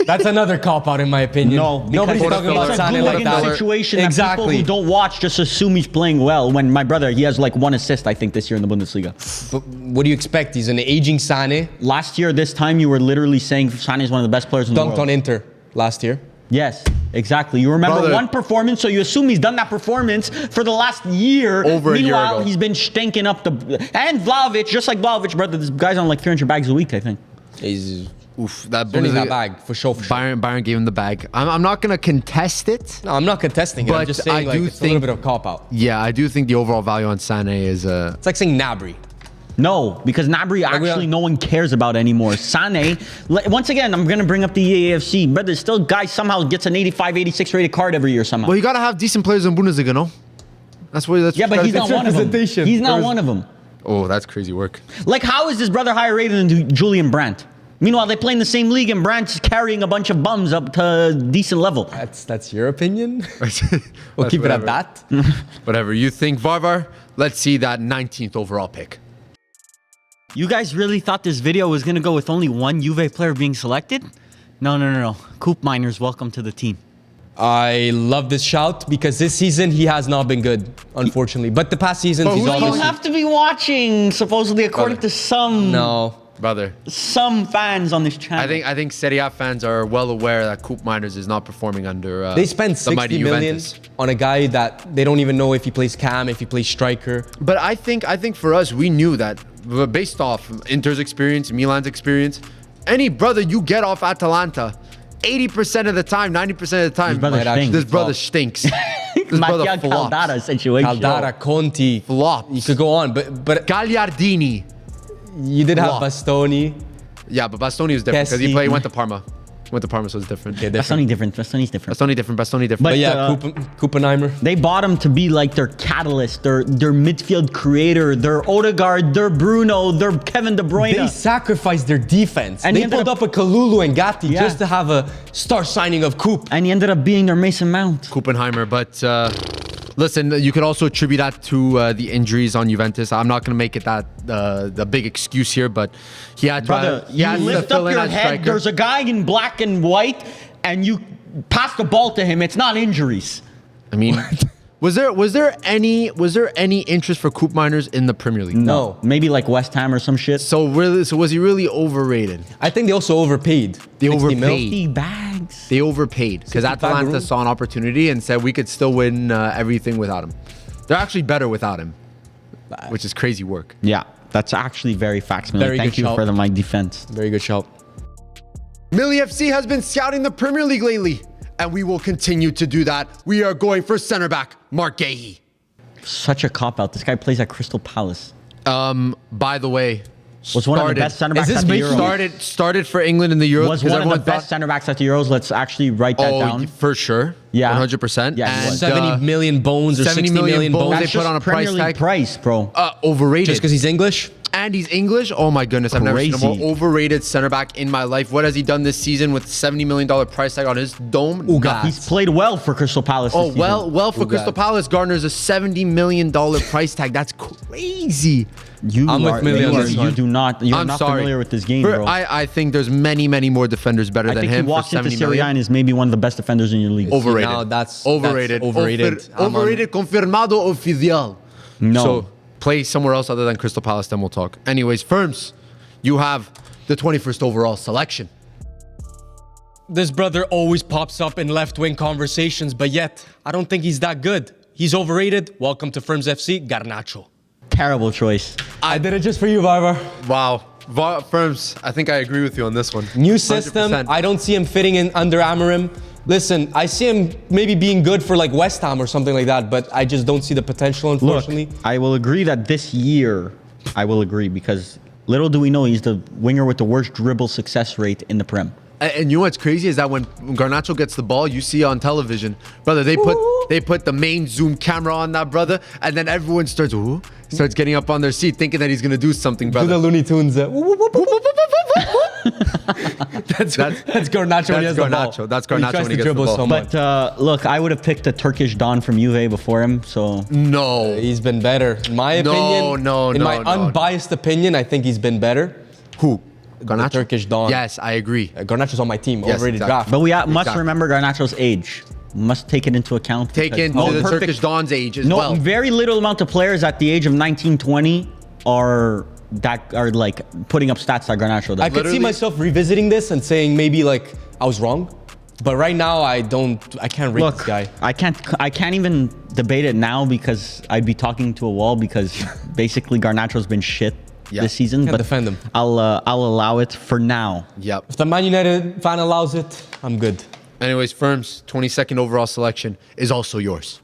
S3: That's another cop-out in my opinion.
S2: No,
S3: Nobody's
S2: because
S3: talking about
S2: it's a
S3: Sané like
S2: Goulart
S3: that.
S2: situation that
S3: Exactly.
S2: people who don't watch just assume he's playing well. When my brother, he has like 1 assist, I think, this year in the Bundesliga.
S3: But what do you expect? He's an aging Sané.
S2: Last year, this time, you were literally saying Sané is one of the best players in the
S3: Dunked
S2: world.
S3: on Inter last year.
S2: Yes, exactly. You remember
S1: Brother.
S2: one performance, so you assume he's done that performance for the last year.
S1: Over a year
S2: Meanwhile,
S1: ago.
S2: he's been stinking up the... And Vlahovic, just like Vlahovic, brother, this guy's on like 300 bags a week, I think.
S3: He's
S1: Oof, that
S3: earning that
S1: Bundesliga-
S3: bag for sure.
S1: Bayern gave him the bag. I'm not going to contest it.
S3: No, I'm not contesting it. I'm
S1: But
S3: just saying
S1: I do
S3: it's a little
S1: think-
S3: bit of cop-out.
S1: Yeah, I do think the overall value on Sané is...
S3: It's like saying Nabry.
S2: No, because Nabry actually no one cares about anymore. Sané, once again, I'm going to bring up the EAFC, but there's still guy somehow gets an 85, 86 rated card every year somehow.
S1: Well, you got to have decent players in Bundesliga, no? That's what...
S2: Yeah, but he's not one of them.
S3: representation.
S2: He's not one of them.
S1: Oh, that's crazy work.
S2: Like, how is his brother higher rated than Julian Brandt? Meanwhile, they play in the same league and Brandt's carrying a bunch of bums up to a decent level.
S3: That's your opinion. We'll
S1: That's
S3: keep it at
S1: whatever.
S3: that.
S1: Whatever you think, Varvar. Let's see that 19th overall pick.
S2: You guys really thought this video was going to go with only one Juve player being selected? No. Coop Miners, welcome to the team.
S3: I love this shout because this season he has not been good, unfortunately. But the past seasons
S1: But
S3: he's
S1: who's
S2: You
S3: obviously
S2: have to be watching, supposedly, according to some
S1: Brother,
S2: some fans on this channel.
S1: I think Serie A fans are well aware that Coop Miners is not performing under
S3: They spent
S1: the mighty
S3: 60 million
S1: Juventus.
S3: on a guy that they don't even know if he plays cam, if he plays striker.
S1: But I think for us, we knew that based off Inter's experience, Milan's experience, any brother you get off Atalanta, 80% of the time, 90% of the time,
S2: brother stinks.
S1: this brother stinks. This brother
S2: Mattia
S1: flops.
S2: Caldara situation.
S3: Caldara, Conti,
S1: Flops.
S3: You could go on, but
S1: Gagliardini.
S3: you did have
S1: Flop.
S3: Bastoni.
S1: Yeah, but Bastoni was different because
S3: Kessie.
S1: he went to Parma. Went to Parma, so it's different.
S3: Yeah,
S2: Bastoni different. Bastoni's different.
S1: Bastoni different. Bastoni different.
S3: But yeah,
S2: uh,
S3: Kuppenheimer.
S2: They bought him to be like their catalyst, their midfield creator, their Odegaard, their Bruno, their Kevin De Bruyne.
S3: They sacrificed their defense.
S2: And he
S3: they
S2: ended
S3: pulled
S2: up-
S3: up a Kalulu and Gatti
S2: Yeah.
S3: just to have a star signing of Coop.
S2: And he ended up being their Mason Mount.
S1: Kuppenheimer, but Listen, you could also attribute that to the injuries on Juventus. I'm not going to make it that the big excuse here, but he had
S2: Brother,
S1: he
S2: you
S1: had to
S2: lift
S1: fill
S2: up
S1: in
S2: your
S1: as
S2: head.
S1: striker.
S2: There's a guy in black and white, and you pass the ball to him. It's not injuries.
S1: I mean, was there any interest for Coop Miners in the Premier League?
S3: No.
S2: Maybe like West Ham or some shit.
S1: So was he really overrated?
S3: I think they also overpaid.
S1: They
S3: 60 mil.
S1: overpaid.
S2: 50 bags.
S1: They overpaid because
S3: 65
S1: Atalanta
S3: room.
S1: saw an opportunity and said we could still win everything without him. They're actually better without him, which is crazy work.
S2: Yeah, that's actually very facts, Millie.
S3: Very
S2: Thank
S3: good
S2: you
S3: shout.
S2: for my defense.
S3: Very good shout.
S1: Millie FC has been scouting the Premier League lately, and we will continue to do that. We are going for center back Mark Gahey.
S2: Such a cop-out. This guy plays at Crystal Palace.
S1: By the way,
S2: Was one of the best center backs
S3: this
S2: at the
S3: big
S2: Euros.
S1: started for England in the Euros.
S2: Was
S1: because
S2: one of the
S1: everyone
S2: best center backs at the Euros. Let's actually write that down.
S1: for sure.
S2: Yeah.
S1: 100%.
S2: Yeah, he
S1: and
S2: was.
S3: 70 million bones or
S1: 70
S3: 60 million
S1: bones.
S3: bones.
S1: They
S2: That's
S1: put
S2: just
S1: on a
S2: Premier
S1: price
S2: League
S1: tag.
S2: price, bro.
S1: Overrated.
S3: Just because he's English?
S1: And he's English. Oh my goodness, I've never seen a
S2: Crazy.
S1: more overrated center back in my life. What has he done this season with $70 million price tag on his dome?
S3: Ugas.
S2: He's played well for Crystal Palace.
S1: Oh
S2: this season.
S1: well for Crystal Palace garners a $70 million price tag. That's crazy.
S3: I'm with Millie on this
S2: You
S3: one.
S2: do not. You're
S1: I'm
S2: not
S1: sorry.
S2: familiar with this game,
S1: For-
S2: bro.
S1: I think there's many more defenders better
S2: I
S1: than
S2: think he
S1: him for
S2: walks into
S1: 70
S2: Serie A
S1: million.
S2: and is maybe one of the best defenders in your league.
S1: Overrated.
S3: Now that's
S1: overrated.
S3: overrated.
S1: Overrated. Confirmado oficial.
S2: No.
S1: So play somewhere else other than Crystal Palace, then we'll talk. Anyways, Firms, you have the 21st overall selection.
S3: This brother always pops up in left-wing conversations, but yet I don't think he's that good. He's overrated. Welcome to Firms FC, Garnacho.
S2: Terrible choice.
S3: I did it just for you, Barber.
S1: Wow. Firms, I think I agree with you on this one.
S3: New system.
S1: 100%.
S3: I don't see him fitting in under Amorim. Listen, I see him maybe being good for like West Ham or something like that, but I just don't see the potential,
S2: Look,
S3: unfortunately.
S2: I will agree that this year, I will agree because little do we know he's the winger with the worst dribble success rate in the Prem.
S1: And you know what's crazy is that when Garnacho gets the ball, you see on television, brother, they put the main zoom camera on that, brother, and then everyone starts getting up on their seat thinking that he's gonna do something,
S3: Do the
S1: brother.
S3: Looney Tunes. That's Garnacho when he has the ball.
S1: Garnacho. That's Garnacho
S3: He tries
S1: when he
S3: to
S1: gets the
S3: dribble
S1: ball.
S3: so much.
S2: But look, I would have picked a Turkish Don from Juve before him. So
S1: No.
S3: He's been better. In my opinion, in my unbiased opinion, I think he's been better.
S1: Who? Garnacho?
S3: Turkish Don.
S1: Yes, I agree.
S3: Garnacho's on my team.
S1: Yes,
S3: Overrated
S1: exactly.
S3: draft.
S2: but we must
S1: Exactly.
S2: remember Garnacho's age. Must take it into account.
S1: Take
S2: because
S1: into the
S2: perfect-
S1: Turkish Don's age as
S2: No,
S1: well.
S2: very little amount of players at the age of 19, 20 are like putting up stats like Garnacho does.
S3: I could see
S1: Literally-
S3: myself revisiting this and saying maybe like I was wrong, but right now I can't rate this
S2: Look,
S3: guy.
S2: I can't even debate it now because I'd be talking to a wall because basically Garnacho's been shit this season.
S3: Can't
S2: but
S3: defend him.
S2: I'll allow it for now.
S1: Yep.
S3: If the Man United fan allows it, I'm good.
S1: Anyways, Firms, 22nd overall selection is also yours.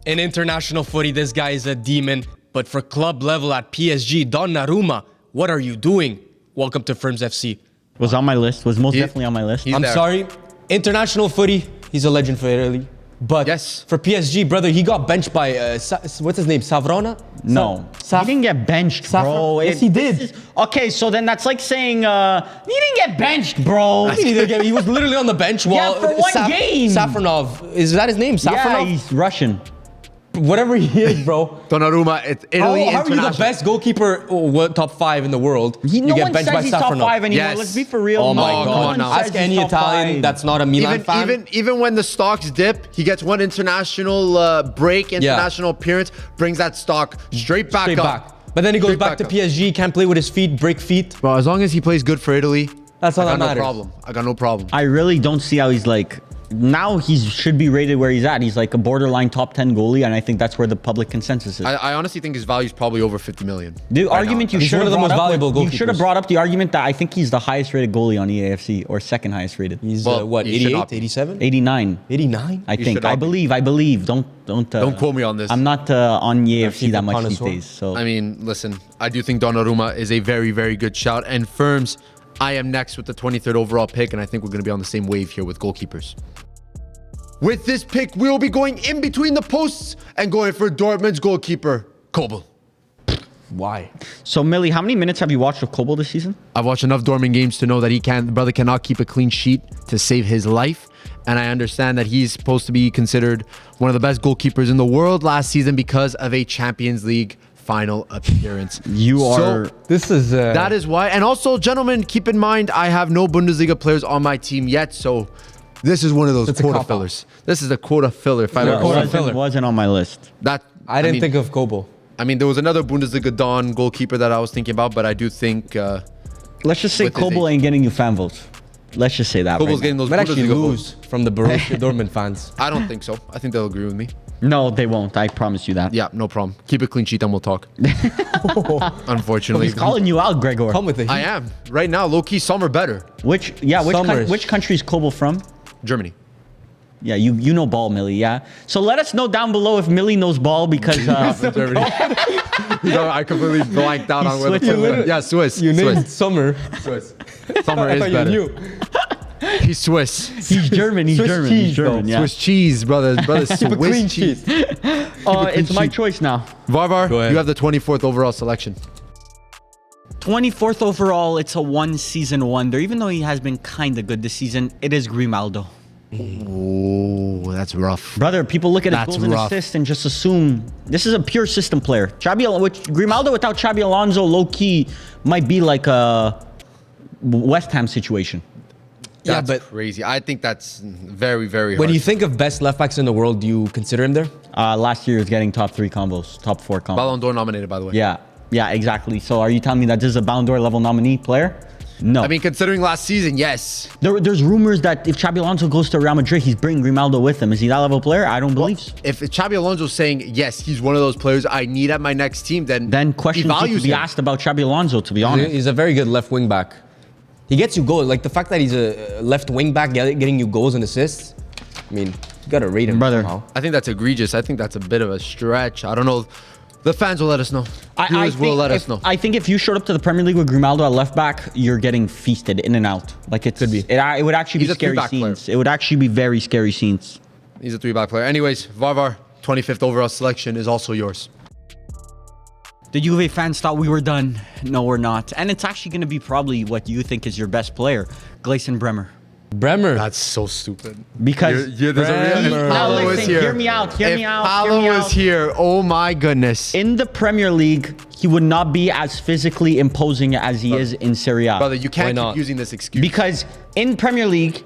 S3: In international footy, this guy is a demon, but for club level at PSG, Donnarumma, what are you doing? Welcome to Firms FC.
S2: Was on my list. Was most definitely on my list.
S1: He's
S3: I'm
S1: there.
S3: sorry, international footy, he's a legend for Italy. But
S1: Yes.
S3: for PSG, brother, he got benched by, what's his name, Savrona?
S2: No, he didn't get benched, bro.
S3: Yes, he did.
S2: Okay, so then that's like saying he didn't get benched, bro.
S3: He was literally on the bench while
S2: for one game.
S3: Safronov, is that his name?
S2: Yeah,
S3: Safronov?
S2: he's Russian.
S3: Whatever he is, bro.
S1: Donnarumma, it's Italy
S3: How are you the
S1: international.
S3: best goalkeeper, top 5 in the world?
S2: No
S3: you get
S2: one
S3: benched
S2: says
S3: by
S2: he's top
S3: Safronov.
S2: 5 anymore.
S1: Yes.
S2: Let's be for real.
S3: Oh my
S2: No
S3: God!
S2: one
S3: Ask
S2: says
S3: any
S2: he's top
S3: Italian
S2: 5.
S3: that's not a Milan fan.
S1: Even when the stocks dip, he gets one international break, international appearance, brings that stock straight back up.
S3: But then he goes
S1: Straight
S3: back to
S1: up.
S3: PSG, can't play with his feet, break feet.
S1: Well, as long as he plays good for Italy,
S3: That's all
S1: I
S3: that
S1: got
S3: matters.
S1: no problem. I got no problem.
S2: I really don't see how he's like. Now he should be rated where he's at. He's like a borderline top 10 goalie, and I think that's where the public consensus is.
S1: I honestly think his value is probably over 50 million.
S2: The
S1: right
S2: argument
S1: now.
S2: you
S3: He's
S2: should
S3: one
S2: have
S3: of the
S2: brought
S3: most
S2: up,
S3: valuable
S2: you should have
S3: goalkeepers.
S2: brought up the argument that I think he's the highest rated goalie on the AFC or second highest rated.
S3: He's
S1: Well,
S3: what,
S1: he should
S3: 88,
S1: not be.
S3: 87?
S2: 89.
S3: 89?
S2: I
S1: He
S2: think.
S1: should not
S2: I
S1: be.
S2: believe. Don't
S1: Don't quote me on this.
S2: I'm not on the AFC
S3: he's
S2: that
S3: a
S2: much these
S3: connoisseur.
S2: days. So
S1: I mean, listen, I do think Donnarumma is a very, very good shout. And Firms, I am next with the 23rd overall pick, and I think we're going to be on the same wave here with goalkeepers. With this pick, we'll be going in between the posts and going for Dortmund's goalkeeper, Kobel.
S3: Why?
S2: So Millie, how many minutes have you watched of Kobel this season?
S1: I've watched enough Dortmund games to know that the brother cannot keep a clean sheet to save his life. And I understand that he's supposed to be considered one of the best goalkeepers in the world last season because of a Champions League final appearance.
S3: This is
S1: that is why. And also, gentlemen, keep in mind, I have no Bundesliga players on my team yet, so this is one of those quota fillers. This is a quota filler. If I
S2: wasn't on my list.
S3: I didn't think of Kobo.
S1: I mean, there was another Bundesliga Don goalkeeper that I was thinking about, but I do think...
S2: let's just say Kobo ain't getting you fan votes. Let's just say that.
S1: Kobo's getting those
S3: Might actually
S1: Bundesliga
S3: lose
S1: votes.
S3: from the Borussia Dortmund fans.
S1: I don't think so. I think they'll agree with me.
S2: No, they won't. I promise you that.
S1: Yeah, no problem. Keep a clean sheet and we'll talk. Unfortunately.
S2: He's calling you out, Gregor.
S3: Come with it.
S1: I am. Right now, low-key, some are better.
S2: Which country is Kobo from?
S1: Germany.
S2: Yeah, you know ball, Millie, yeah? So let us know down below if Millie knows ball because...
S1: I completely blanked out on where the... Yeah, Swiss.
S3: You named
S1: Swiss.
S3: Summer.
S1: Swiss. Summer is better. He's Swiss.
S2: He's German. He's
S3: Swiss
S2: German.
S3: cheese,
S2: He's German.
S3: though.
S2: Yeah.
S1: Swiss cheese, brother. Swiss cheese.
S2: It's my choice now.
S1: Varvar,
S3: Go ahead.
S1: you have the 24th overall selection.
S2: 24th overall. It's a one-season wonder. Even though he has been kind of good this season, it is Grimaldo.
S1: Oh, that's rough.
S2: Brother, people look at his
S1: That's
S2: goals and
S1: rough.
S2: assists and just assume this is a pure system player. Grimaldo without Xabi Alonso, low-key, might be like a West Ham situation.
S1: That's
S3: but
S1: crazy. I think that's very, very
S3: when
S1: hard.
S3: you think of best left backs in the world, do you consider him there?
S2: Last year he was getting top 3 combos, top 4 combos.
S1: Ballon d'Or nominated, by the way.
S2: Yeah, exactly. So are you telling me that this is a Ballon d'Or level nominee player? No.
S1: I mean, considering last season, yes.
S2: There's rumors that if Xabi Alonso goes to Real Madrid, he's bringing Grimaldo with him. Is he that level player? I don't believe so.
S1: If Xabi Alonso's saying, yes, he's one of those players I need at my next team, then
S2: questions need to be asked about Xabi Alonso, to be honest.
S3: He's a very good left wing back. He gets you goals. Like the fact that he's a left wing back getting you goals and assists. I mean, you gotta rate him,
S2: brother.
S3: somehow.
S1: I think that's egregious. I think that's a bit of a stretch. I don't know. The fans will let us know. Viewers will let us know.
S2: I think if you showed up to the Premier League with Grimaldo at left back, you're getting feasted in and out. Like it could be. It would actually
S1: He's
S2: be
S1: a
S2: scary
S1: three-back
S2: scenes.
S1: player.
S2: It would actually be very scary scenes.
S1: He's a 3-back player. Anyways, Varvar, 25th overall selection is also yours.
S2: The Juve fans thought we were done. No, we're not. And it's actually going to be probably what you think is your best player, Gleison Bremer.
S3: Bremer.
S1: That's so stupid.
S2: Because
S1: there's a real, if
S2: now
S1: Paolo was
S2: listen,
S1: here,
S2: hear me out. Hear
S1: if
S2: me out.
S1: Paolo
S2: hear me
S1: was
S2: out.
S1: here, oh my goodness.
S2: In the Premier League, he would not be as physically imposing as he is in Serie A.
S1: Brother, you can't
S3: not?
S1: keep using this excuse.
S2: Because in Premier League,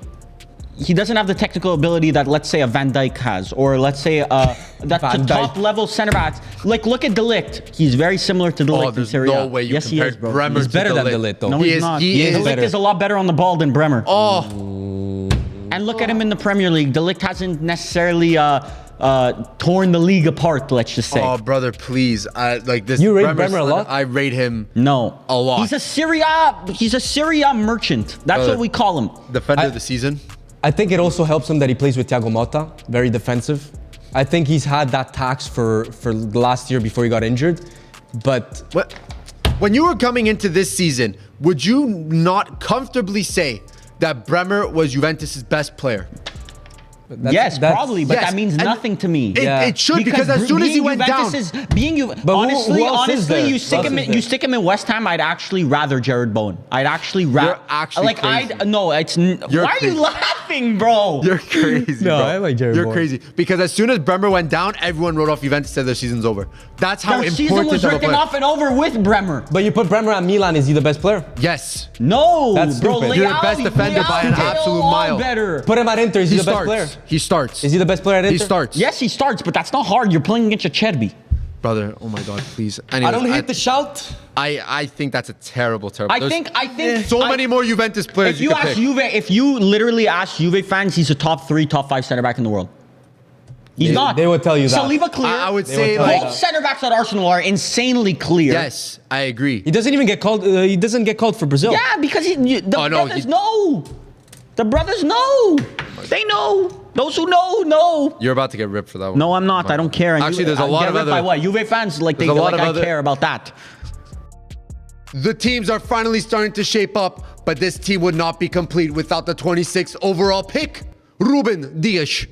S2: he doesn't have the technical ability that, let's say, a Van Dijk has, or let's say that
S3: Van
S2: the top level center backs. Like, look at De Ligt. He's very similar to De Ligt in
S1: there's
S2: Serie A.
S1: no way you
S2: yes, he
S1: compare
S2: is, bro.
S1: Bremer
S3: He's
S1: to
S3: better than
S1: De
S3: De
S1: Ligt.
S3: Ligt, though.
S2: No,
S1: He
S2: he's
S1: is-
S2: not.
S1: he
S2: De
S1: is
S2: Ligt
S3: better.
S2: is a lot better on the ball than Bremer.
S1: Oh,
S2: And look at him in the Premier League. De Ligt hasn't necessarily torn the league apart, let's just say.
S1: oh, brother, please. Like this.
S3: You rate
S1: Bremer's
S3: Bremer a lot?
S1: I rate him
S2: No.
S1: a lot.
S2: He's a Serie A merchant. That's what we call him.
S1: Defender of the season.
S3: I think it also helps him that he plays with Thiago Motta, very defensive. I think he's had that tax for the last year before he got injured. But
S1: What? When you were coming into this season, would you not comfortably say that Bremer was Juventus' best player?
S2: Yes, probably, but
S1: yes,
S2: that means
S1: and
S2: nothing to me.
S1: It should because as soon as he went down.
S2: Honestly,
S3: who else is there?
S2: you
S3: Who
S2: stick
S3: else
S2: him
S3: is
S2: in,
S3: there?
S2: you stick him in West Ham. I'd actually rather Jared Bowen. I'd actually rather.
S1: You're actually
S2: like
S1: crazy.
S2: no, it's.
S1: You're
S2: Why are
S1: crazy.
S2: you laughing, bro?
S1: You're crazy,
S3: No,
S1: bro.
S3: I like Jared
S1: You're
S3: Bowen.
S1: crazy because as soon as Bremer went down, everyone wrote off Juventus, said their season's over. That's how
S2: Their season
S1: important
S2: was
S1: of a
S2: written
S1: player.
S2: off and over with Bremer.
S3: you put Bremer at Milan, is he the best player?
S1: Yes.
S2: No,
S3: That's
S2: bro.
S3: stupid.
S1: You're the best defender by an absolute mile.
S2: Better.
S3: Put him at Inter, is he,
S1: He
S3: the best player?
S1: starts. He starts.
S3: Is he the best player at Inter?
S1: He starts.
S2: Yes, he starts, but that's not hard. You're playing against a Cherby.
S1: Brother, oh my God, please.
S3: I
S1: Anyways,
S3: don't hate the shout.
S1: I think that's a terrible.
S2: I
S1: There's
S2: think
S1: so many more Juventus players
S2: If you
S1: could
S2: ask
S1: pick.
S2: Juve, if you literally ask Juve fans, he's a top 3, top 5 center back in the world. He's not.
S3: they would tell you that.
S2: Saliba clear.
S1: I would
S3: They
S1: say
S3: would tell you
S1: like
S2: both center backs at Arsenal are insanely clear.
S1: yes, I agree.
S3: He doesn't even get called. He doesn't get called for Brazil.
S2: Yeah, because the brothers know. The brothers know. They know. Those who know.
S1: You're about to get ripped for that one.
S2: No, I'm not. I don't care. And
S1: Actually, there's a lot of
S2: by
S1: other.
S2: what? Juve fans like
S1: There's a lot of
S2: I
S1: other-
S2: care about that.
S1: The teams are finally starting to shape up, but this team would not be complete without the 26th overall pick, Ruben Dias.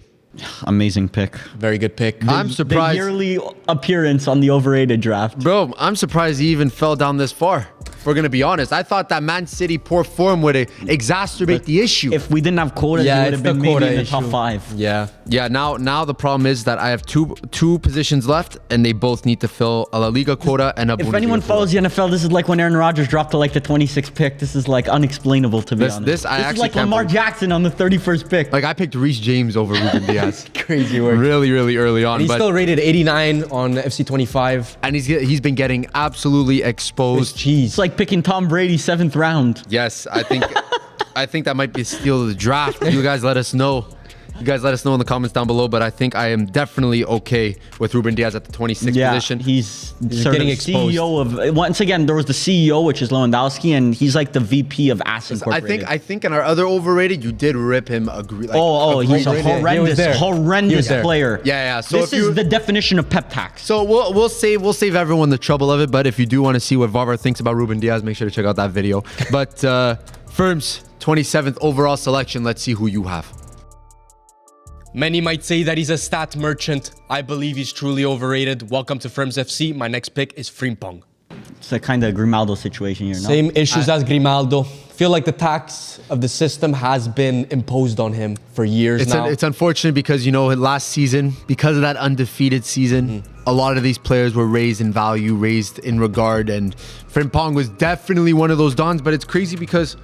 S2: Amazing pick.
S3: Very good pick.
S1: I'm
S2: The
S1: surprised,
S2: yearly appearance on the overrated draft.
S1: bro. I'm surprised he even fell down this far. we're going to be honest. I thought that Man City poor form would exacerbate the issue.
S2: If we didn't have quotas,
S3: Yeah,
S2: we would
S3: it's
S2: have been
S3: the
S2: maybe
S3: quota
S2: in the top
S3: issue.
S2: 5.
S3: Yeah.
S1: Yeah, now the problem is that I have two positions left, and they both need to fill a La Liga quota and a
S2: If
S1: Bundesliga
S2: anyone
S1: quota.
S2: follows the NFL, this is like when Aaron Rodgers dropped to like the 26th pick. This is like unexplainable to be honest.
S1: This I
S2: is
S1: actually
S2: like
S1: can't
S2: Lamar
S1: believe.
S2: Jackson on the 31st pick.
S1: Like I picked Reece James over Ruben Diaz.
S3: Crazy work.
S1: Really, really early on.
S3: And he's
S1: but,
S3: still rated 89 on FC25.
S1: and he's been getting absolutely exposed.
S3: Jeez.
S2: It's like picking Tom Brady 7th round.
S1: Yes, I think that might be a steal of the draft. You guys let us know. You guys let us know in the comments down below, but I think I am definitely okay with Ruben Diaz at the 26th
S2: Yeah,
S1: position.
S2: he's sort
S3: getting
S2: of
S3: exposed.
S2: CEO of. Once again, there was the CEO, which is Lewandowski, and he's like the VP of Ass Incorporated.
S1: I think in our other overrated, you did rip him.
S2: He's a
S3: He was there.
S2: horrendous player.
S1: Yeah. So
S2: this
S1: if you-
S2: is the definition of pep tax.
S1: So we'll save everyone the trouble of it. But if you do want to see what Varvar thinks about Ruben Diaz, make sure to check out that video. But Firm's 27th overall selection. Let's see who you have.
S3: Many might say that he's a stat merchant. I believe he's truly overrated. Welcome to Firms FC. My next pick is Frimpong.
S2: It's a kind of Grimaldo situation here. No?
S3: Same issues as Grimaldo. Feel like the tax of the system has been imposed on him for years now.
S1: It's unfortunate because, last season, because of that undefeated season, a lot of these players were raised in value, raised in regard, and Frimpong was definitely one of those dons. But it's crazy because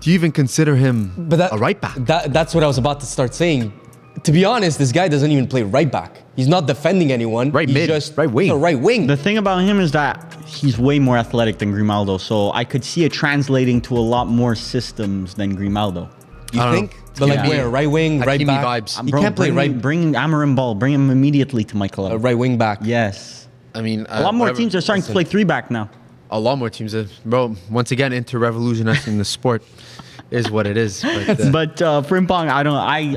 S1: do you even consider him a right back?
S3: That's what I was about to start saying. To be honest, this guy doesn't even play right back. He's not defending anyone.
S1: Right
S3: He's
S1: mid,
S3: just
S1: right wing.
S3: a right wing.
S2: The thing about him is that he's way more athletic than Grimaldo, so I could see it translating to a lot more systems than Grimaldo.
S3: You
S1: I don't
S3: think?
S1: know.
S3: But like
S2: Yeah.
S3: where? Right wing, right
S1: Hakimi
S3: back.
S1: vibes.
S3: He can't play right,
S2: Bring Amarim Ball. Bring him immediately to my club.
S3: right wing back.
S2: Yes.
S1: I mean,
S2: A lot more
S1: whatever.
S2: teams are starting to play 3-back now.
S1: A lot more teams. Bro, once again, into revolutionizing the sport is what it is.
S2: But Frimpong,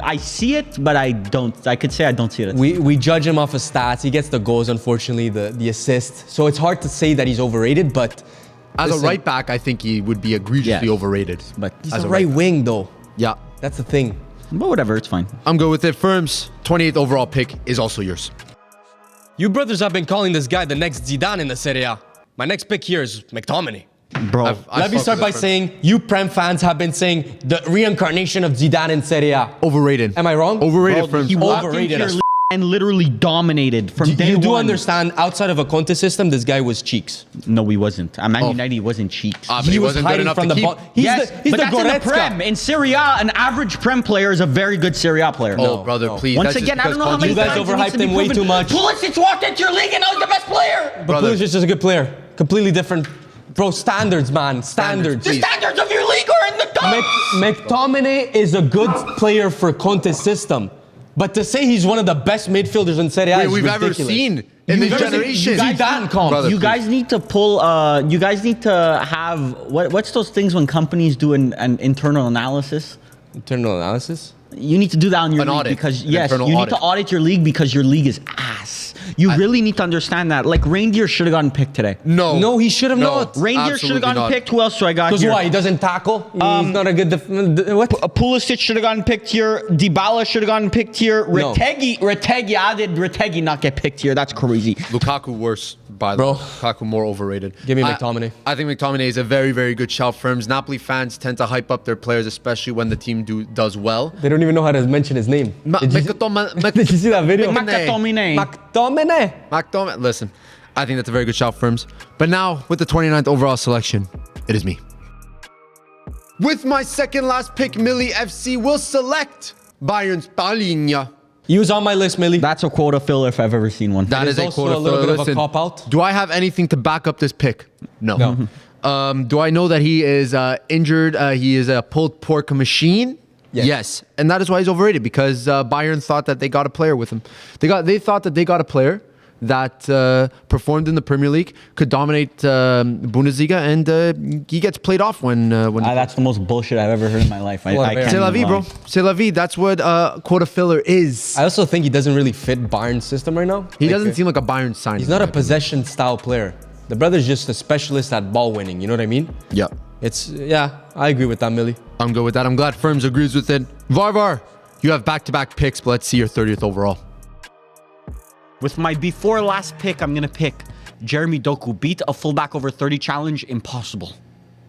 S2: I see it, but I don't. I could say I don't see it.
S3: We judge him off of stats. He gets the goals, unfortunately, the assist. So it's hard to say that he's overrated, but
S1: As
S3: listen,
S1: a right back, I think he would be egregiously
S2: Yeah.
S1: overrated.
S2: But
S3: he's
S1: as
S3: a
S1: a
S3: right
S1: right
S3: wing though.
S1: Yeah.
S3: That's the thing.
S2: but whatever, it's fine.
S1: I'm good with it. Firm's 28th overall pick is also yours.
S3: You brothers have been calling this guy the next Zidane in the Serie A. My next pick here is McTominay.
S2: Bro,
S3: Let me start by saying, you Prem fans have been saying the reincarnation of Zidane in Serie A.
S1: Overrated.
S3: Am I wrong?
S1: Overrated
S2: bro,
S1: Firm's.
S2: he walked
S3: Overrated
S2: into
S3: as
S2: your and literally dominated from day
S3: You do
S2: one.
S3: understand, outside of a Conte system, this guy was cheeks.
S2: No, he wasn't. At Man United, he wasn't cheeks.
S1: But he wasn't good
S3: hiding
S1: enough
S3: from
S1: to
S3: the
S1: keep.
S3: ball. He's
S2: Yes,
S3: the, he's
S2: but
S3: the
S2: that's in the
S3: Goretzka.
S2: Prem. In Serie A, an average Prem player is a very good Serie A player.
S1: Oh, brother, please.
S2: Once
S1: That's just
S2: again, I don't know how
S1: because
S2: many
S3: You guys
S2: times it needs to
S3: overhyped
S2: be
S3: him way
S2: proven.
S3: too much.
S2: Pulisic walked into your league and now he's the best player.
S3: But
S1: Brother.
S3: Pulisic is a good player. Completely different. Bro, standards, man. Standards.
S2: The standards of your league are in the dumps.
S3: McTominay is a good player for Conte's system. But to say he's one of the best midfielders in Serie A is
S1: we've ever
S3: ridiculous.
S1: seen in this
S3: You've ever seen
S1: generation.
S3: Zidane comp.
S1: Brother,
S2: You
S1: please.
S2: guys need to pull. You guys need to have what's those things when companies do an internal analysis?
S3: Internal analysis?
S2: You need to do that on your
S1: An
S2: league
S1: audit.
S2: because
S1: An
S2: yes, you
S1: internal
S2: need
S1: audit.
S2: to audit your league because your league is ass. You really need to understand that. Like Reindeer should have gotten picked today.
S3: No, he should have not.
S2: Reindeer should have
S1: absolutely
S2: gotten
S1: not.
S2: picked. Who else do I got
S3: Because
S2: here?
S3: why? He doesn't tackle? He's not a good what?
S2: Pulisic should have gotten picked here. Dybala should have gotten picked here.
S3: No.
S2: Retegui, how did Retegui not get picked here? That's crazy.
S1: Lukaku worse, by the
S3: Bro.
S1: way. Lukaku more overrated.
S3: Give me McTominay.
S1: I think McTominay is a very, very good shout. Firms. Napoli fans tend to hype up their players, especially when the team does well.
S3: They don't even know how to mention his name. Did you see that video?
S2: McTominay.
S3: McTominay.
S1: Listen, I think that's a very good shout, Firms. But now, with the 29th overall selection, it is me. With my second last pick, Millie FC will select Bayern's Palinha.
S3: He was on my list, Millie.
S2: That's a quota filler if I've ever seen one.
S1: That
S3: It
S1: is
S3: is
S1: a
S3: also
S1: quota
S3: a little
S1: filler.
S3: bit of a
S1: Listen,
S3: cop-out.
S1: do I have anything to back up this pick? No.
S3: No.
S1: Do I know that he is injured? He is a pulled pork machine? Yes. And that is why he's overrated, because Bayern thought that they got a player with him. They thought that they got a player that performed in the Premier League, could dominate Bundesliga, and he gets played off when
S2: That's the most bullshit I've ever heard in my life. I can't
S1: C'est la
S2: even
S1: vie, bro.
S2: lie.
S1: C'est la vie. That's what quota filler is.
S3: I also think he doesn't really fit Bayern's system right now.
S1: He doesn't seem like a Bayern signing.
S3: He's not a possession style player. The brother's just a specialist at ball winning. You know what I mean?
S1: Yeah.
S3: I agree with that, Millie.
S1: I'm good with that. I'm glad Firms agrees with it. Varvar, you have back-to-back picks, but let's see your 30th overall.
S2: With my before last pick, I'm going to pick Jeremy Doku. Beat a fullback over 30 challenge, impossible.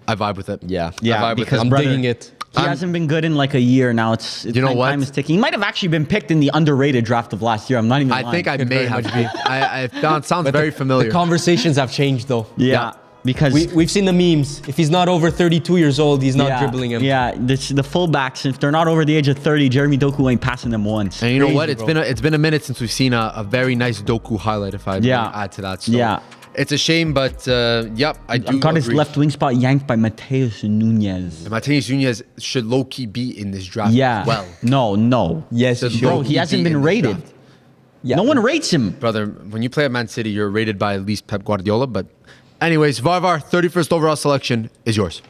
S1: I vibe with it.
S3: Yeah.
S2: Yeah,
S1: I vibe with
S2: because
S1: it.
S3: I'm
S2: brother,
S3: digging it.
S2: He hasn't been good in like a year now. It's
S1: You know what?
S2: time is ticking. He might have actually been picked in the underrated draft of last year. I'm not even lying.
S1: I think I
S3: Could
S1: may
S3: very
S1: have
S3: much
S1: been. I found sounds very familiar.
S3: The conversations have changed though.
S2: Yeah. Because
S3: We've seen the memes. If he's not over 32 years old, he's not dribbling him.
S2: Yeah, the fullbacks, if they're not over the age of 30, Jeremy Doku ain't passing them once.
S1: And you know what?
S3: Crazy,
S1: It's been a minute since we've seen a very nice Doku highlight. If I may add to that, so
S2: Yeah.
S1: it's a shame, but yep, I do.
S2: Got his
S1: agree.
S2: left wing spot yanked by Mateus Nunez.
S1: Martinez Nunez should low key be in this draft.
S2: Yeah.
S1: as well,
S2: No.
S3: Yes,
S1: Should
S3: he
S2: Bro,
S3: should.
S2: he hasn't been
S1: in this
S2: rated.
S1: draft.
S3: Yeah.
S2: No one rates him.
S1: Brother, when you play at Man City, you're rated by at least Pep Guardiola. But anyways, Varvar, 31st overall selection is yours.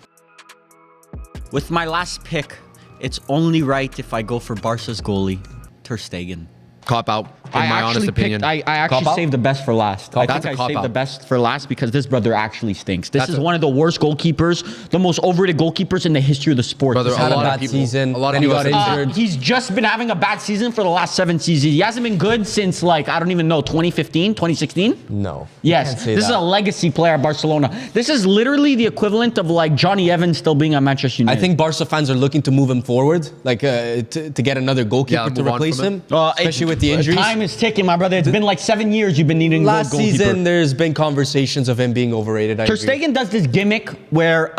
S2: With my last pick, it's only right if I go for Barca's goalie, Ter Stegen.
S1: Cop out, in my honest opinion.
S2: I actually
S3: Cop-out?
S2: saved the best for last. I
S1: That's
S2: think
S1: a
S2: I saved
S1: cop-out.
S2: the best for last because this brother actually stinks. This
S1: That's
S2: is
S1: a-
S2: one of the worst goalkeepers, the most overrated goalkeepers in the history of the sport.
S1: Brother,
S2: This
S3: Had a
S1: lot of
S3: bad
S1: people-
S3: season.
S1: a lot of
S3: then he
S1: people
S3: got
S1: said-
S3: injured.
S2: He's just been having a bad season for the last 7 seasons. He hasn't been good since, like, I don't even know, 2015, 2016?
S3: No.
S2: Yes,
S3: Can't say
S2: this is
S3: that.
S2: a legacy player at Barcelona. This is literally the equivalent of, like, Johnny Evans still being at Manchester
S3: I
S2: United.
S3: think Barca fans are looking to move him forward, like to get another goalkeeper to
S1: move on
S3: replace
S1: from
S3: him,
S1: him.
S3: especially with the injuries.
S2: Time is ticking, my brother. It's been like 7 years you've been needing a
S3: Last
S2: goalkeeper.
S3: season, there's been conversations of him being overrated. I
S2: Ter
S3: agree.
S2: Stegen does this gimmick where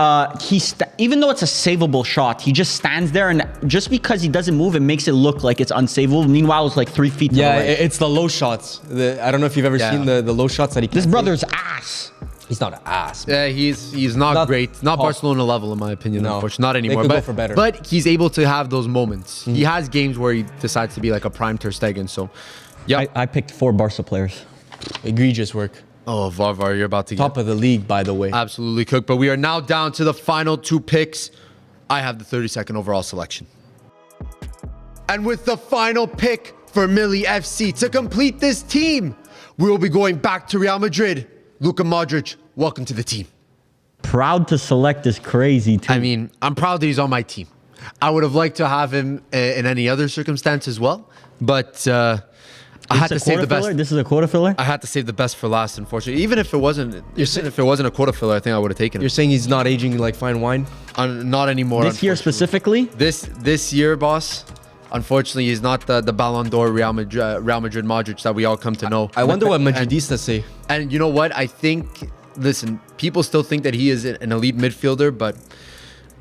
S2: even though it's a savable shot, he just stands there, and just because he doesn't move, it makes it look like it's unsavable. Meanwhile, it's like 3 feet to
S3: Yeah,
S2: the right.
S3: it's the low shots. I don't know if you've ever
S1: Yeah.
S3: seen the low shots that he.
S2: This
S3: can't
S2: brother's ass.
S3: take. He's not an ass.
S1: Yeah, he's not,
S3: Not
S1: great. Not
S3: top.
S1: Barcelona level, in my opinion.
S3: No.
S1: Unfortunately, not
S3: They
S1: anymore.
S3: could go
S1: But,
S3: for better.
S1: but he's able to have those moments. He has games where he decides to be like a prime Ter Stegen. So, yeah.
S2: I picked 4 Barca players.
S3: Egregious work.
S1: Oh, Varvar, you're about to get
S3: Top of the league, by the way.
S1: absolutely cooked. But we are now down to the final 2 picks. I have the 32nd overall selection. And with the final pick for Millie FC to complete this team, we will be going back to Real Madrid. Luka Modric, welcome to the team.
S2: Proud to select this crazy team.
S1: I mean, I'm proud that he's on my team. I would have liked to have him in any other circumstance as well, but I had to save the best.
S2: This is a quota filler.
S1: I had to save the best for last, unfortunately. Even if it wasn't a quota filler, I think I would have taken
S3: You're
S1: it.
S3: saying he's not aging like fine wine?
S1: Not anymore.
S2: This year
S1: unfortunately.
S2: specifically.
S1: This year, boss. Unfortunately, he's not the Ballon d'Or Real Madrid Modric that we all come to know.
S3: I wonder what Madridistas say.
S1: And you know what? I think, listen, people still think that he is an elite midfielder, but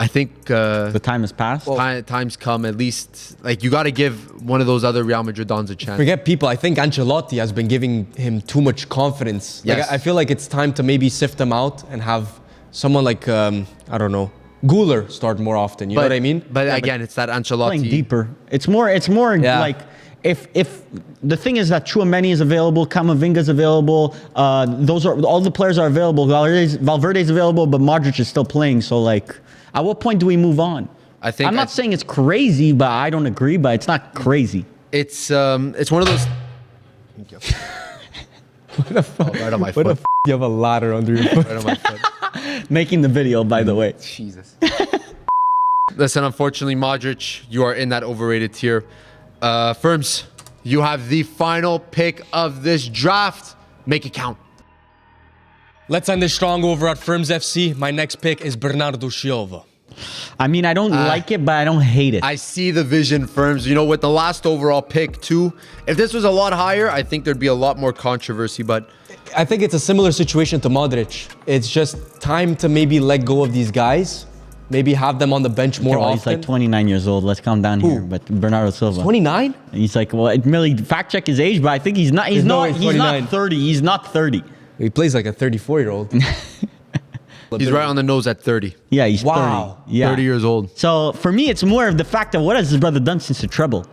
S1: I think
S2: The time has passed.
S1: time's come. At least, like, you got to give one of those other Real Madrid dons a chance.
S3: Forget people. I think Ancelotti has been giving him too much confidence.
S1: Yes.
S3: Like, I feel like it's time to maybe sift him out and have someone like, I don't know, Guler start more often. You know what I mean?
S1: But again, it's that Ancelotti.
S2: Playing deeper. It's more
S3: Yeah.
S2: like if the thing is that Chouameni is available, Camavinga's available, those are all the players are available. Valverde's available, but Modric is still playing. So like, at what point do we move on?
S1: I think
S2: I'm not saying it's crazy, but I don't agree. But it's not crazy.
S1: It's one of those. Thank you. Right on my foot.
S3: You have a ladder under your foot.
S1: Right on my foot.
S2: Making the video, by the way.
S1: Jesus. Listen, unfortunately, Modric, you are in that overrated tier. Firms, you have the final pick of this draft. Make it count.
S3: Let's end this strong over at Firms FC. My next pick is Bernardo Silva.
S2: I mean, I don't like it, but I don't hate it.
S1: I see the vision, Firms. You know, with the last overall pick, too, if this was a lot higher, I think there'd be a lot more controversy, but
S3: I think it's a similar situation to Modric. It's just time to maybe let go of these guys. Maybe have them on the bench more
S2: Well,
S3: often.
S2: he's like 29 years old. Let's calm down here. But Bernardo Silva.
S3: 29?
S2: He's like, well, it really fact check his age, but I think he's not. He's
S3: no
S2: not.
S3: way he's
S2: He's not
S3: 29.
S2: 30. He's not 30.
S3: He plays like a 34-year-old.
S1: he's right on the nose at 30.
S2: Yeah, he's
S3: Wow.
S2: 30. Yeah.
S1: 30 years old.
S2: So for me, it's more of the fact that what has his brother done since the treble?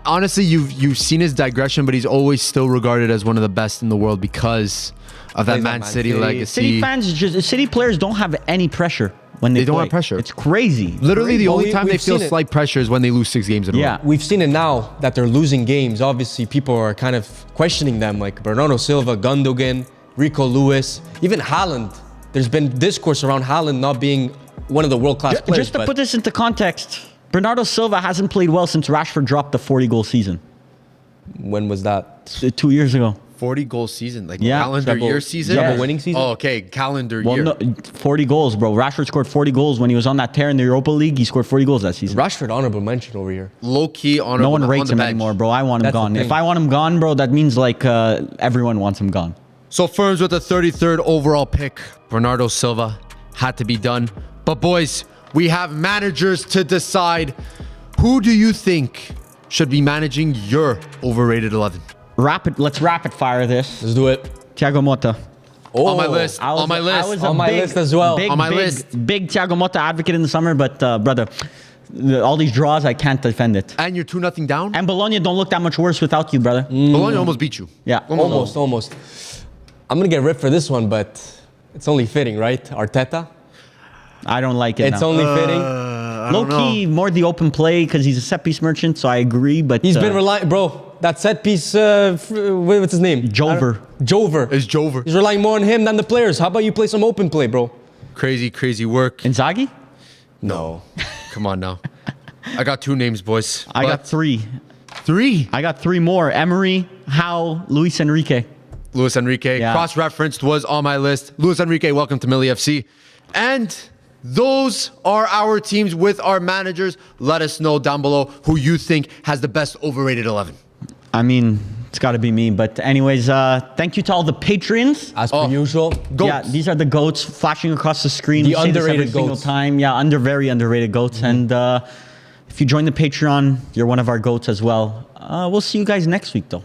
S1: Honestly, you've seen his digression, but he's always still regarded as one of the best in the world because of that
S3: Plays at
S1: Man
S3: Man
S1: City
S3: City.
S1: legacy.
S2: City players don't have any pressure when they
S1: don't
S2: play.
S1: have pressure.
S2: It's crazy.
S1: Literally, the
S3: Well,
S1: only time they
S3: we've
S1: feel
S3: seen it.
S1: slight pressure is when they lose 6 games in a row.
S2: Yeah.
S3: We've seen it now that they're losing games. Obviously, people are kind of questioning them, like Bernardo Silva, Gundogan, Rico Lewis, even Haaland. There's been discourse around Haaland not being one of the world-class players.
S2: Just to
S3: but
S2: put this into context, Bernardo Silva hasn't played well since Rashford dropped the 40-goal season
S3: when was that?
S2: 2 years ago.
S1: 40 goal season, like
S2: Yeah.
S1: calendar
S3: Treble-
S1: year season.
S3: treble winning season?
S1: Oh, okay, calendar
S2: Well,
S1: year.
S2: no, 40 goals, bro. Rashford scored 40 goals when he was on that tear in the Europa League. He scored 40 goals that season.
S3: Rashford, honorable mention over here.
S1: Low key honorable.
S2: No one
S1: on
S2: rates
S1: the
S2: him
S1: bench.
S2: anymore, bro. I want him
S3: That's the
S2: gone.
S3: thing.
S2: If I want him gone, bro, that means like everyone wants him gone.
S1: So firms with the 33rd overall pick, Bernardo Silva, had to be done. But boys, we have managers to decide. Who do you think should be managing your overrated 11?
S2: Let's rapid fire this.
S3: Let's do it.
S2: Thiago Motta.
S3: Oh,
S1: On my list.
S2: I was-
S1: On my
S2: I
S1: list.
S2: was a
S3: On my
S2: big-
S3: list as well.
S2: Big,
S1: On my
S2: big,
S1: list.
S2: Big Thiago Motta advocate in the summer, but brother, all these draws, I can't defend it.
S1: And you're 2-0 down.
S2: And Bologna don't look that much worse without you, brother.
S1: Bologna almost beat you.
S2: Yeah.
S3: Almost. I'm gonna get ripped for this one, but it's only fitting, right? Arteta.
S2: I don't like it
S3: It's
S2: now.
S3: only fitting.
S2: Low key, more the open play because he's a set piece merchant, so I agree. But
S3: He's been relying, bro. That set piece. What's his name?
S2: Jover.
S3: Jover.
S1: It's Jover.
S3: He's relying more on him than the players. How about you play some open play, bro?
S1: Crazy work.
S2: Inzaghi?
S1: No. Come on now. I got 2 names, boys.
S2: I got 3.
S1: 3.
S2: I got 3 more. Emery, Howe, Luis Enrique.
S1: Luis Enrique,
S2: Yeah.
S1: cross-referenced, was on my list. Luis Enrique, welcome to Millie FC. And those are our teams with our managers. Let us know down below who you think has the best overrated 11.
S2: I mean, it's got to be me. But anyways, thank you to all the patrons.
S3: As per usual.
S1: Goats.
S2: Yeah, these are the goats flashing across the screen.
S3: The
S2: We say this
S3: underrated
S2: every single
S3: goats.
S2: time. Yeah, very underrated goats. And if you join the Patreon, you're one of our goats as well. We'll see you guys next week, though.